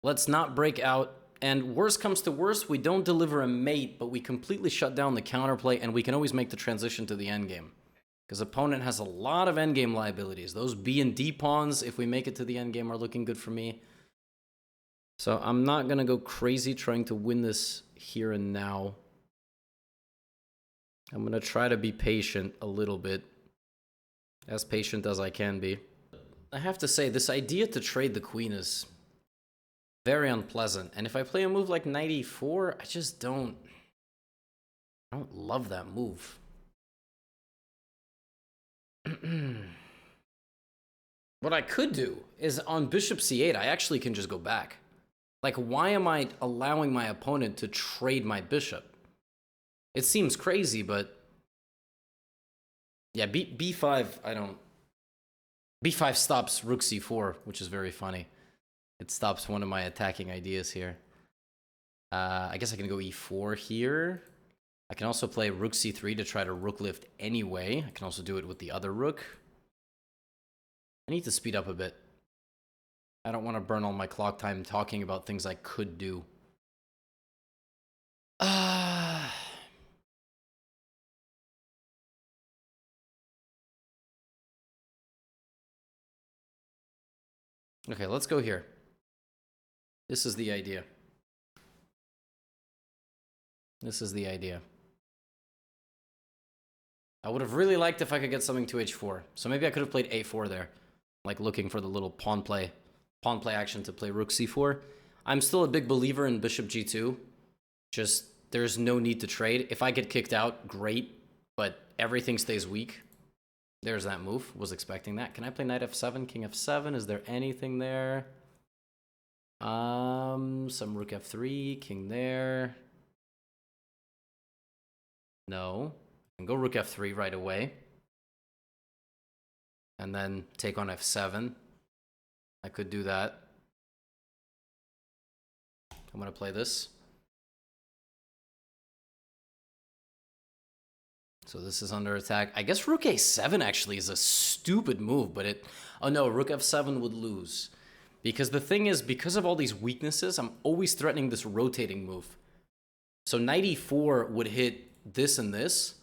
Let's not break out. And worst comes to worst, we don't deliver a mate, but we completely shut down the counterplay, and we can always make the transition to the endgame. Because opponent has a lot of endgame liabilities. Those B and D pawns, if we make it to the endgame, are looking good for me. So I'm not going to go crazy trying to win this here and now. I'm going to try to be patient a little bit. As patient as I can be. I have to say, this idea to trade the queen is very unpleasant. And if I play a move like knight e4, I just don't love that move. What I could do is on bishop c8, I actually can just go back. Like, why am I allowing my opponent to trade my bishop? It seems crazy, but yeah, b5, I don't. b5 stops rook c4, which is very funny. It stops one of my attacking ideas here. I guess I can go e4 here. I can also play rook c3 to try to rook lift anyway. I can also do it with the other rook. I need to speed up a bit. I don't want to burn all my clock time talking about things I could do. Okay, let's go here. This is the idea. This is the idea. I would have really liked if I could get something to h4. So maybe I could have played a4 there. Like looking for the little pawn play action to play rook c4. I'm still a big believer in bishop g2. Just, there's no need to trade. If I get kicked out, great. But everything stays weak. There's that move. Was expecting that. Can I play knight f7, king f7? Is there anything there? Some rook f3, king there. No. I can go rook f3 right away. And then take on f7. I could do that. I'm going to play this. So this is under attack. I guess rook a7 actually is a stupid move, but it... Oh no, rook f7 would lose. Because the thing is, because of all these weaknesses, I'm always threatening this rotating move. So knight e4 would hit this and this.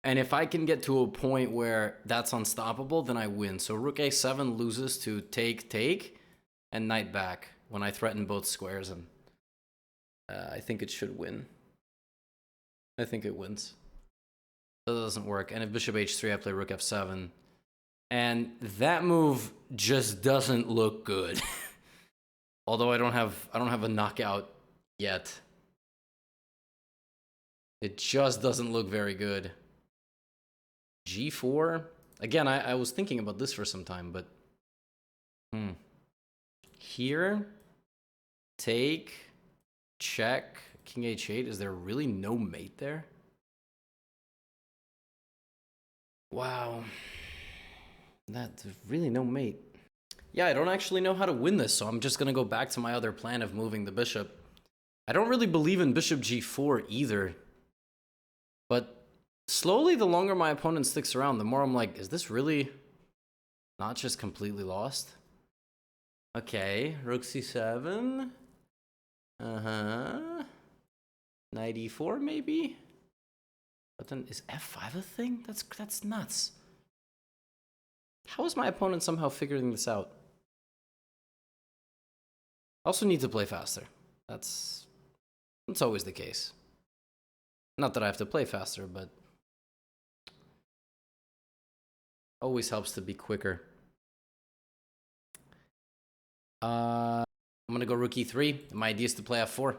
And if I can get to a point where that's unstoppable, then I win. So rook a7 loses to take, and knight back when I threaten both squares. And I think it should win. I think it wins. That doesn't work. And if bishop h3, I play rook f7. And that move just doesn't look good. Although I don't have a knockout yet. It just doesn't look very good. g4. Again, I was thinking about this for some time, but here, take, check, king h8. Is there really no mate there? Wow. There's really no mate. Yeah, I don't actually know how to win this, so I'm just gonna go back to my other plan of moving the bishop. I don't really believe in bishop g4 either. But slowly, the longer my opponent sticks around, the more I'm like, is this really not just completely lost? Okay, rook c7. Knight e4 maybe? But then is f5 a thing? That's nuts. How is my opponent somehow figuring this out? I also need to play faster. That's always the case. Not that I have to play faster, but always helps to be quicker. I'm gonna go rook e3. My idea is to play f4.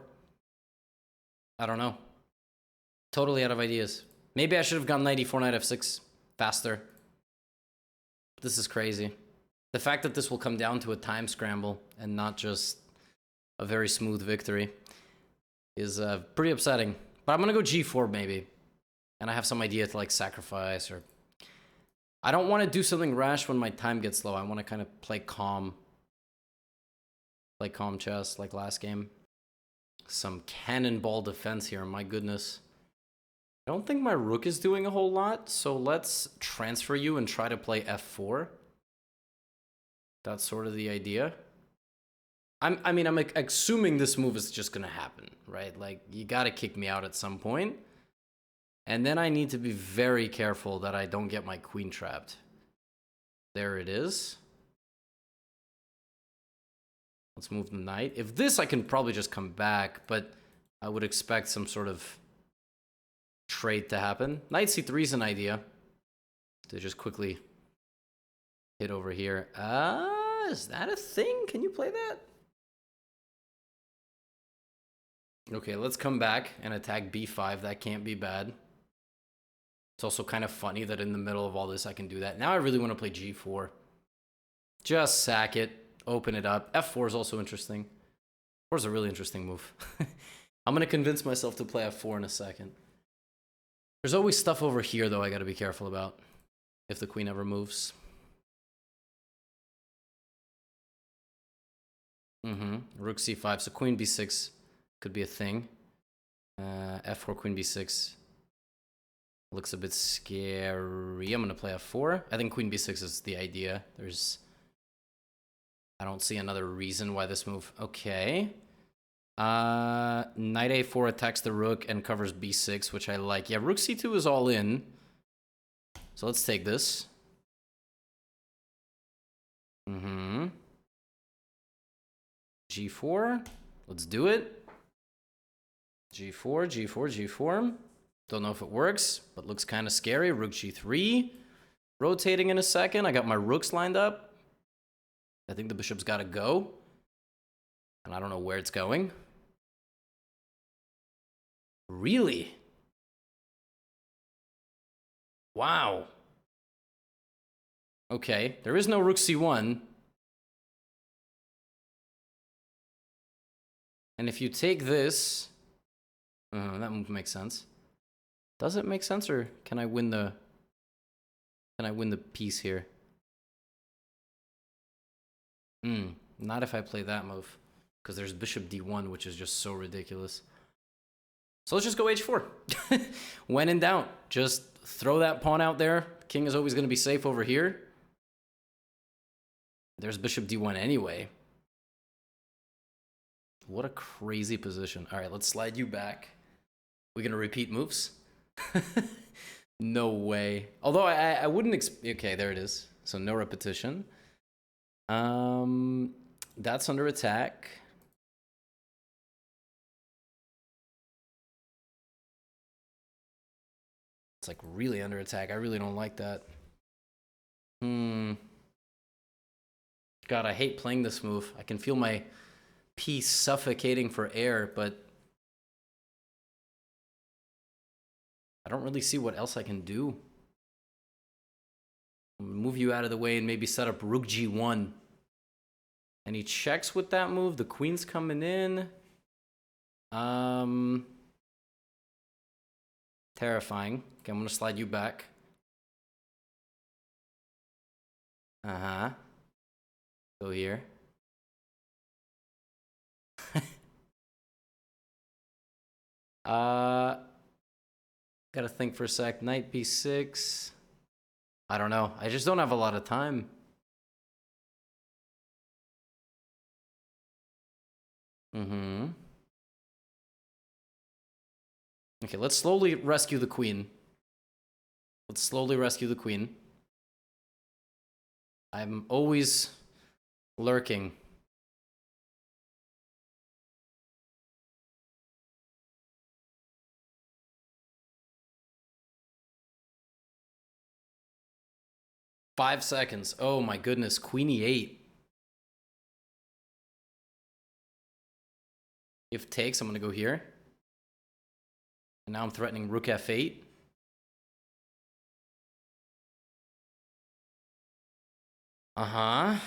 I don't know. Totally out of ideas. Maybe I should have gone knight e4, knight f6 faster. This is crazy. The fact that this will come down to a time scramble and not just a very smooth victory is pretty upsetting. But I'm gonna go g4 maybe. And I have some idea to like sacrifice or... I don't want to do something rash when my time gets low. I want to kind of play calm. Play calm chess like last game. Some cannonball defense here, my goodness. I don't think my rook is doing a whole lot, so let's transfer you and try to play f4. That's sort of the idea. I'm assuming this move is just gonna happen, right? Like, you gotta kick me out at some point. And then I need to be very careful that I don't get my queen trapped. There it is. Let's move the knight. If this, I can probably just come back, but I would expect some sort of trade to happen. Knight c3 is an idea. To just quickly hit over here. Is that a thing? Can you play that? Okay, let's come back and attack b5. That can't be bad. It's also kind of funny that in the middle of all this I can do that. Now I really want to play g4. Just sack it. Open it up. f4 is also interesting. f4 is a really interesting move. I'm going to convince myself to play f4 in a second. There's always stuff over here, though, I got to be careful about. If the queen ever moves. Rook c5. So queen b6 could be a thing. f4, queen b6. Looks a bit scary. I'm going to play f4. I think queen b6 is the idea. I don't see another reason why this move... Okay. Knight a4 attacks the rook and covers b6, which I like. Yeah, rook c2 is all in. So let's take this. G4. Let's do it. G4, G4, G4. Don't know if it works, but looks kind of scary. Rook g3. Rotating in a second. I got my rooks lined up. I think the bishop's got to go. And I don't know where it's going. Really? Wow. Okay, there is no rook c1. And if you take this... that move makes sense. Does it make sense, or can I win the... Can I win the piece here? Not if I play that move. Because there's bishop d1, which is just so ridiculous. So let's just go h4. When in doubt, just throw that pawn out there. King is always going to be safe over here. There's bishop d1 anyway. What a crazy position. All right, let's slide you back. We're going to repeat moves? No way. Although I wouldn't... Okay, there it is. So no repetition. That's under attack. It's like really under attack. I really don't like that. God, I hate playing this move. I can feel my piece suffocating for air, but I don't really see what else I can do. Move you out of the way and maybe set up rook g1. And he checks with that move. The queen's coming in. Terrifying. Okay, I'm gonna slide you back. Go here. Gotta think for a sec. Knight b6. I don't know. I just don't have a lot of time. Okay, let's slowly rescue the queen. Let's slowly rescue the queen. I'm always lurking. Five seconds. Oh my goodness. Queen e8. If takes, I'm going to go here. And now I'm threatening rook f8. I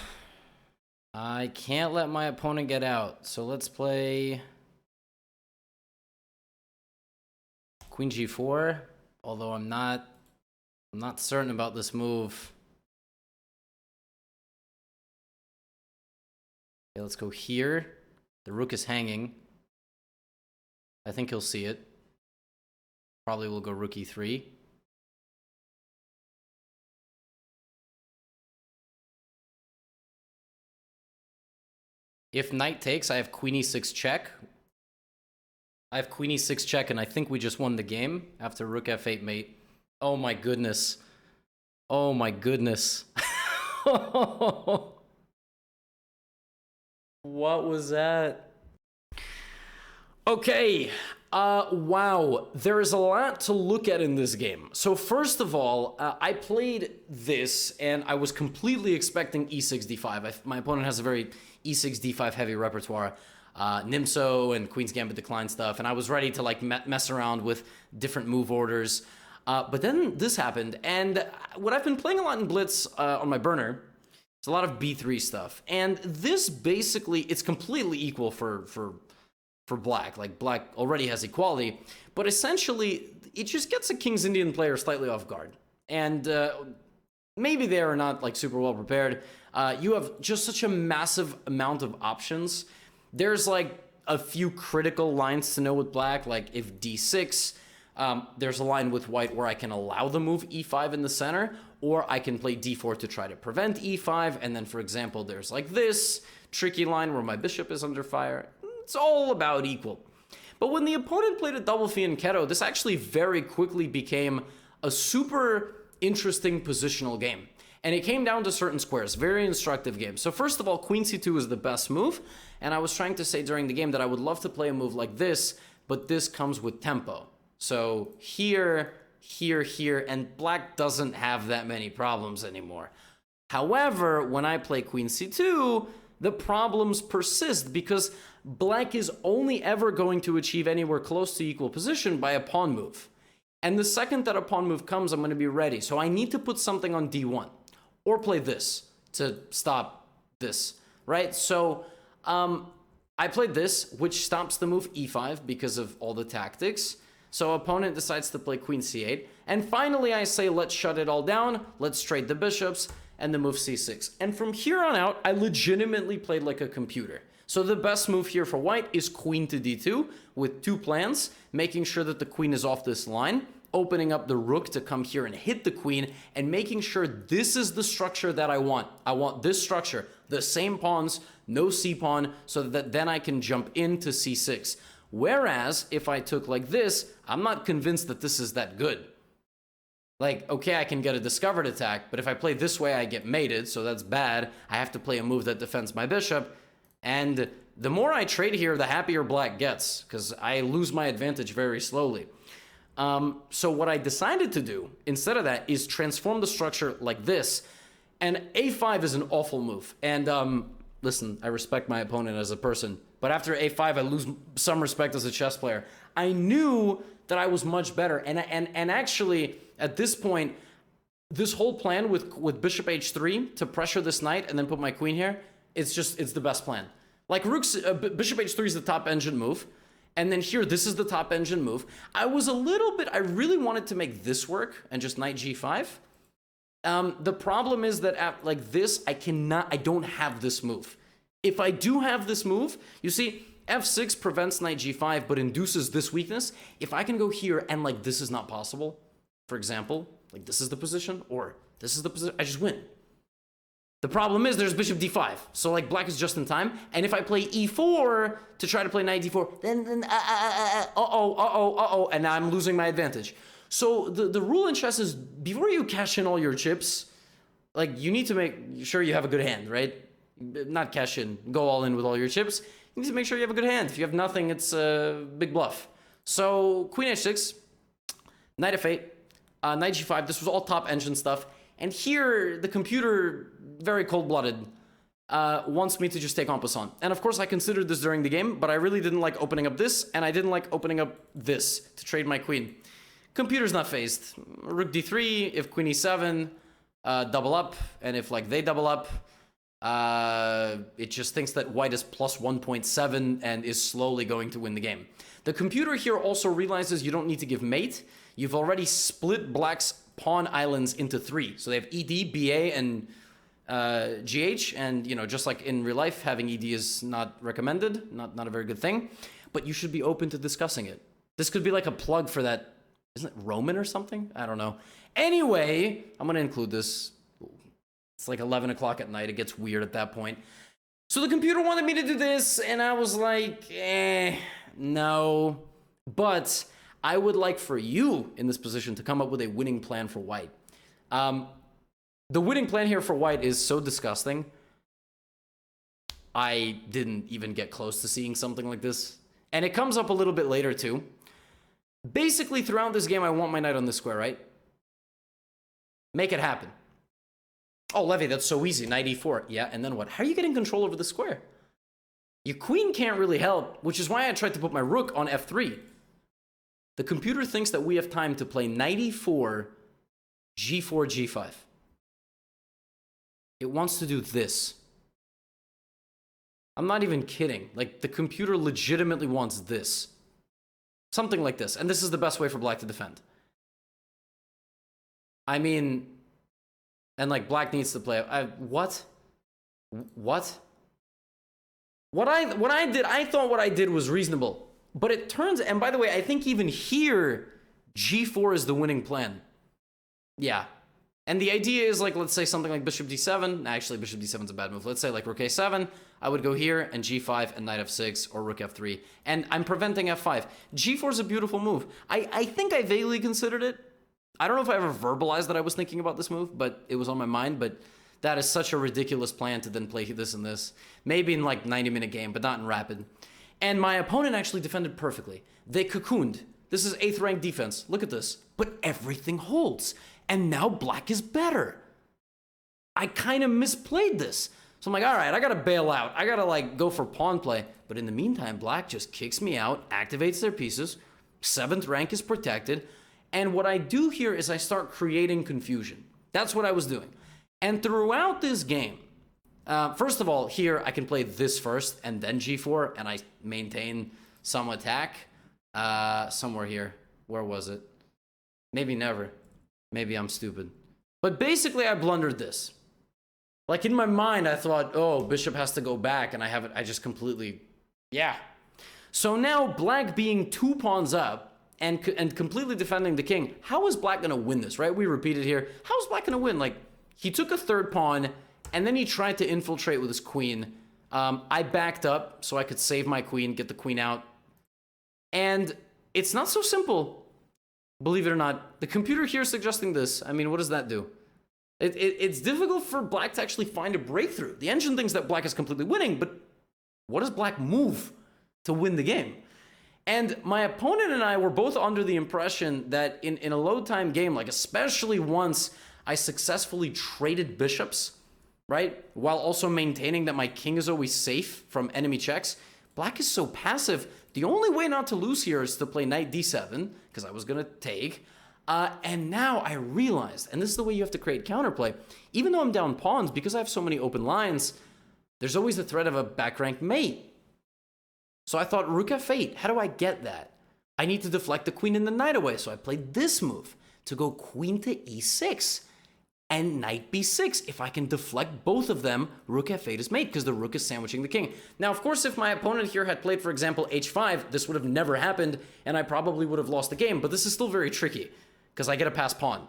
can't let my opponent get out. So let's play queen g4. Although I'm not certain about this move. Okay, let's go here. The rook is hanging. I think he'll see it. Probably will go rook e3. If knight takes, I have queen e6 check. I have queen e6 check, and I think we just won the game after rook f8 mate. Oh my goodness. Oh my goodness. What was that? Okay. Wow. There is a lot to look at in this game. So first of all, I played this, and I was completely expecting e6 d5. My opponent has a very e6 d5 heavy repertoire. Nimso and Queen's Gambit decline stuff, and I was ready to like mess around with different move orders. But then this happened, and what I've been playing a lot in Blitz on my burner is a lot of b3 stuff. And this basically, it's completely equal for black. Like, black already has equality, but essentially, it just gets a King's Indian player slightly off guard. And maybe they are not like super well prepared. You have just such a massive amount of options. There's like a few critical lines to know with black, like if d6, there's a line with white where I can allow the move e5 in the center, or I can play d4 to try to prevent e5, and then, for example, there's like this tricky line where my bishop is under fire. It's all about equal. But when the opponent played a double fianchetto, this actually very quickly became a super interesting positional game. And it came down to certain squares. Very instructive game. So first of all, queen c2 is the best move. And I was trying to say during the game that I would love to play a move like this, but this comes with tempo. So here, here, here, and black doesn't have that many problems anymore. However, when I play queen c2, the problems persist because black is only ever going to achieve anywhere close to equal position by a pawn move. And the second that a pawn move comes, I'm going to be ready. So I need to put something on d1 or play this to stop this, right? So I played this, which stops the move e5 because of all the tactics. So opponent decides to play queen c8. And finally, I say, let's shut it all down. Let's trade the bishops and the move c6. And from here on out, I legitimately played like a computer. So the best move here for white is queen to d2 with two plans, making sure that the queen is off this line, opening up the rook to come here and hit the queen, and making sure this is the structure that I want. I want this structure, the same pawns, no c-pawn, so that then I can jump into c6. Whereas, if I took like this, I'm not convinced that this is that good. Like, okay, I can get a discovered attack, but if I play this way, I get mated, so that's bad. I have to play a move that defends my bishop. And the more I trade here, the happier black gets, because I lose my advantage very slowly. So what I decided to do, instead of that, is transform the structure like this. And a5 is an awful move. And listen, I respect my opponent as a person, but after a5, I lose some respect as a chess player. I knew that I was much better. And actually, at this point, this whole plan with bishop h3 to pressure this knight and then put my queen here, it's the best plan. Like bishop h3 is the top engine move. And then here, this is the top engine move. I really wanted to make this work and just knight g5. The problem is that like this, I don't have this move. If I do have this move, you see, f6 prevents knight g5, but induces this weakness. If I can go here and like this is not possible, for example, like this is the position or this is the position, I just win. The problem is there's bishop d5, so like black is just in time. And if I play e4 to try to play knight d4, then and now I'm losing my advantage. So the rule in chess is before you cash in all your chips, like you need to make sure you have a good hand, right? Not cash in, go all in with all your chips. You need to make sure you have a good hand. If you have nothing, it's a big bluff. So queen h6, knight f8, knight g5. This was all top engine stuff. And here, the computer, very cold-blooded, wants me to just take en passant. And of course, I considered this during the game, but I really didn't like opening up this, and I didn't like opening up this to trade my queen. Computer's not phased. Rook d3, if queen e7, double up, and if like they double up, it just thinks that white is plus 1.7 and is slowly going to win the game. The computer here also realizes you don't need to give mate. You've already split black's pawn islands into 3. So they have ED, BA, and GH. And, you know, just like in real life, having ED is not recommended, not a very good thing. But you should be open to discussing it. This could be like a plug for that, isn't it Roman or something? I don't know. Anyway, I'm going to include this. It's like 11 o'clock at night. It gets weird at that point. So the computer wanted me to do this, and I was like, no. But I would like for you in this position to come up with a winning plan for white. The winning plan here for white is so disgusting. I didn't even get close to seeing something like this. And it comes up a little bit later too. Basically, throughout this game, I want my knight on this square, right? Make it happen. Oh, Levy, that's so easy. Knight e4. Yeah, and then what? How are you getting control over the square? Your queen can't really help, which is why I tried to put my rook on f3. The computer thinks that we have time to play knight e4, g4, g5. It wants to do this. I'm not even kidding. Like, the computer legitimately wants this. Something like this. And this is the best way for black to defend. I mean, and like black needs to play. What? What I did, I thought what I did was reasonable. But it turns, and by the way, I think even here, g4 is the winning plan. Yeah. And the idea is like, let's say something like bishop d7. Actually, bishop d7 is a bad move. Let's say like rook a7. I would go here and g5 and knight f6 or rook f3. And I'm preventing f5. g4 is a beautiful move. I think I vaguely considered it. I don't know if I ever verbalized that I was thinking about this move, but it was on my mind. But that is such a ridiculous plan to then play this and this. Maybe in like 90-minute game, but not in rapid. And my opponent actually defended perfectly. They cocooned. This is 8th rank defense. Look at this. But everything holds. And now black is better. I kind of misplayed this. So I'm like, all right, I got to bail out. I got to like go for pawn play. But in the meantime, black just kicks me out, activates their pieces. 7th rank is protected. And what I do here is I start creating confusion. That's what I was doing. And throughout this game, first of all, here I can play this first and then g4, and I maintain some attack. Somewhere here. Where was it? Maybe never. Maybe I'm stupid. But basically, I blundered this. Like in my mind, I thought, oh, bishop has to go back, and I just completely, yeah. So now black being 2 pawns up, and completely defending the king, how is black going to win this, right? We repeat it here. How is black going to win? Like, he took a 3rd pawn, and then he tried to infiltrate with his queen. I backed up so I could save my queen, get the queen out. And it's not so simple, believe it or not. The computer here is suggesting this. I mean, what does that do? It's difficult for black to actually find a breakthrough. The engine thinks that black is completely winning, but what does black move to win the game? And my opponent and I were both under the impression that in a low time game, like especially once I successfully traded bishops, right? While also maintaining that my king is always safe from enemy checks, black is so passive. The only way not to lose here is to play knight d7, because I was going to take. And now I realized, and this is the way you have to create counterplay, even though I'm down pawns, because I have so many open lines, there's always the threat of a back rank mate. So I thought, rook f8, how do I get that? I need to deflect the queen and the knight away, so I played this move to go queen to e6. and knight b6. If I can deflect both of them, rook f8 is mate because the rook is sandwiching the king. Now, of course, if my opponent here had played, for example, h5, this would have never happened, and I probably would have lost the game. But this is still very tricky because I get a passed pawn.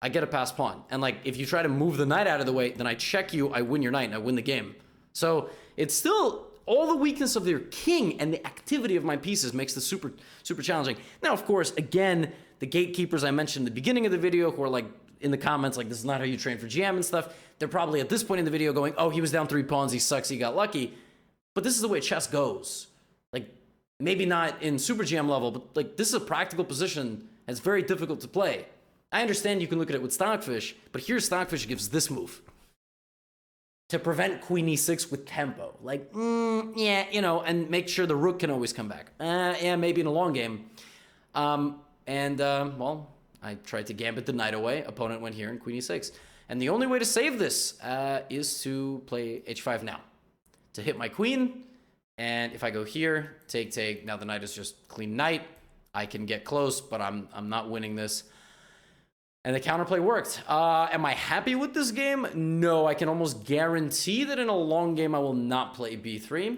I get a passed pawn. And like, if you try to move the knight out of the way, then I check you, I win your knight, and I win the game. So it's still all the weakness of their king and the activity of my pieces makes this super, super challenging. Now, of course, again, the gatekeepers I mentioned in the beginning of the video who are like in the comments, like, this is not how you train for GM and stuff. They're probably at this point in the video going, oh, he was down 3 pawns, he sucks, he got lucky. But this is the way chess goes. Like, maybe not in super GM level, but like, this is a practical position that's very difficult to play. I understand you can look at it with Stockfish, but here Stockfish gives this move to prevent queen e6 with tempo. Like, yeah, you know, and make sure the rook can always come back. Yeah, maybe in a long game. Well, I tried to gambit the knight away. Opponent went here and queen e6. And the only way to save this is to play h5 now. To hit my queen, and if I go here, take, take, now the knight is just clean knight. I can get close, but I'm not winning this. And the counterplay worked. Am I happy with this game? No, I can almost guarantee that in a long game I will not play b3.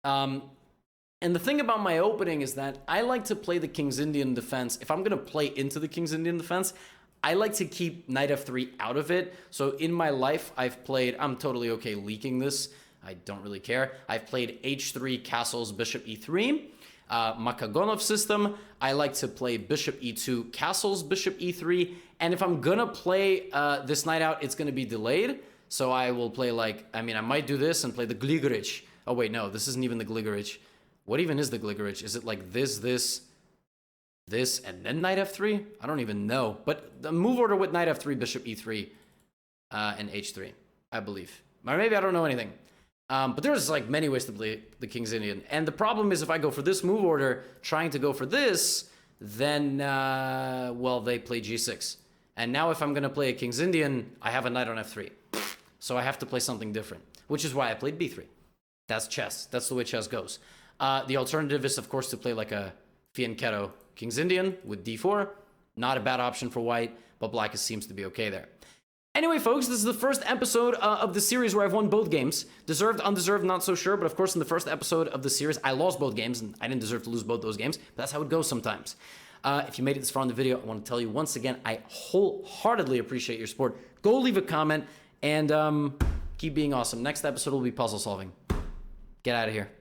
And the thing about my opening is that I like to play the King's Indian defense. If I'm going to play into the King's Indian defense, I like to keep knight f3 out of it. So in my life, I've played, I'm totally okay leaking this. I don't really care. I've played h3, castles, bishop e3. Makagonov system, I like to play bishop e2, castles, bishop e3, and if I'm gonna play this knight out, it's gonna be delayed, so I will play like, I mean, I might do this and play the Gligorich. Oh wait, no, this isn't even the Gligorich. What even is the Gligorich? Is it like this, and then knight f3? I don't even know, but the move order with knight f3, bishop e3, and h3, I believe. Or maybe I don't know anything. But there's like many ways to play the King's Indian. And the problem is if I go for this move order, trying to go for this, then, well, they play g6. And now if I'm going to play a King's Indian, I have a knight on f3. So I have to play something different, which is why I played b3. That's chess. That's the way chess goes. The alternative is, of course, to play like a fianchetto King's Indian with d4. Not a bad option for white, but black seems to be okay there. Anyway, folks, this is the first episode of the series where I've won both games. Deserved, undeserved, not so sure. But of course, in the first episode of the series, I lost both games, and I didn't deserve to lose both those games. But that's how it goes sometimes. If you made it this far in the video, I want to tell you once again, I wholeheartedly appreciate your support. Go leave a comment and keep being awesome. Next episode will be puzzle solving. Get out of here.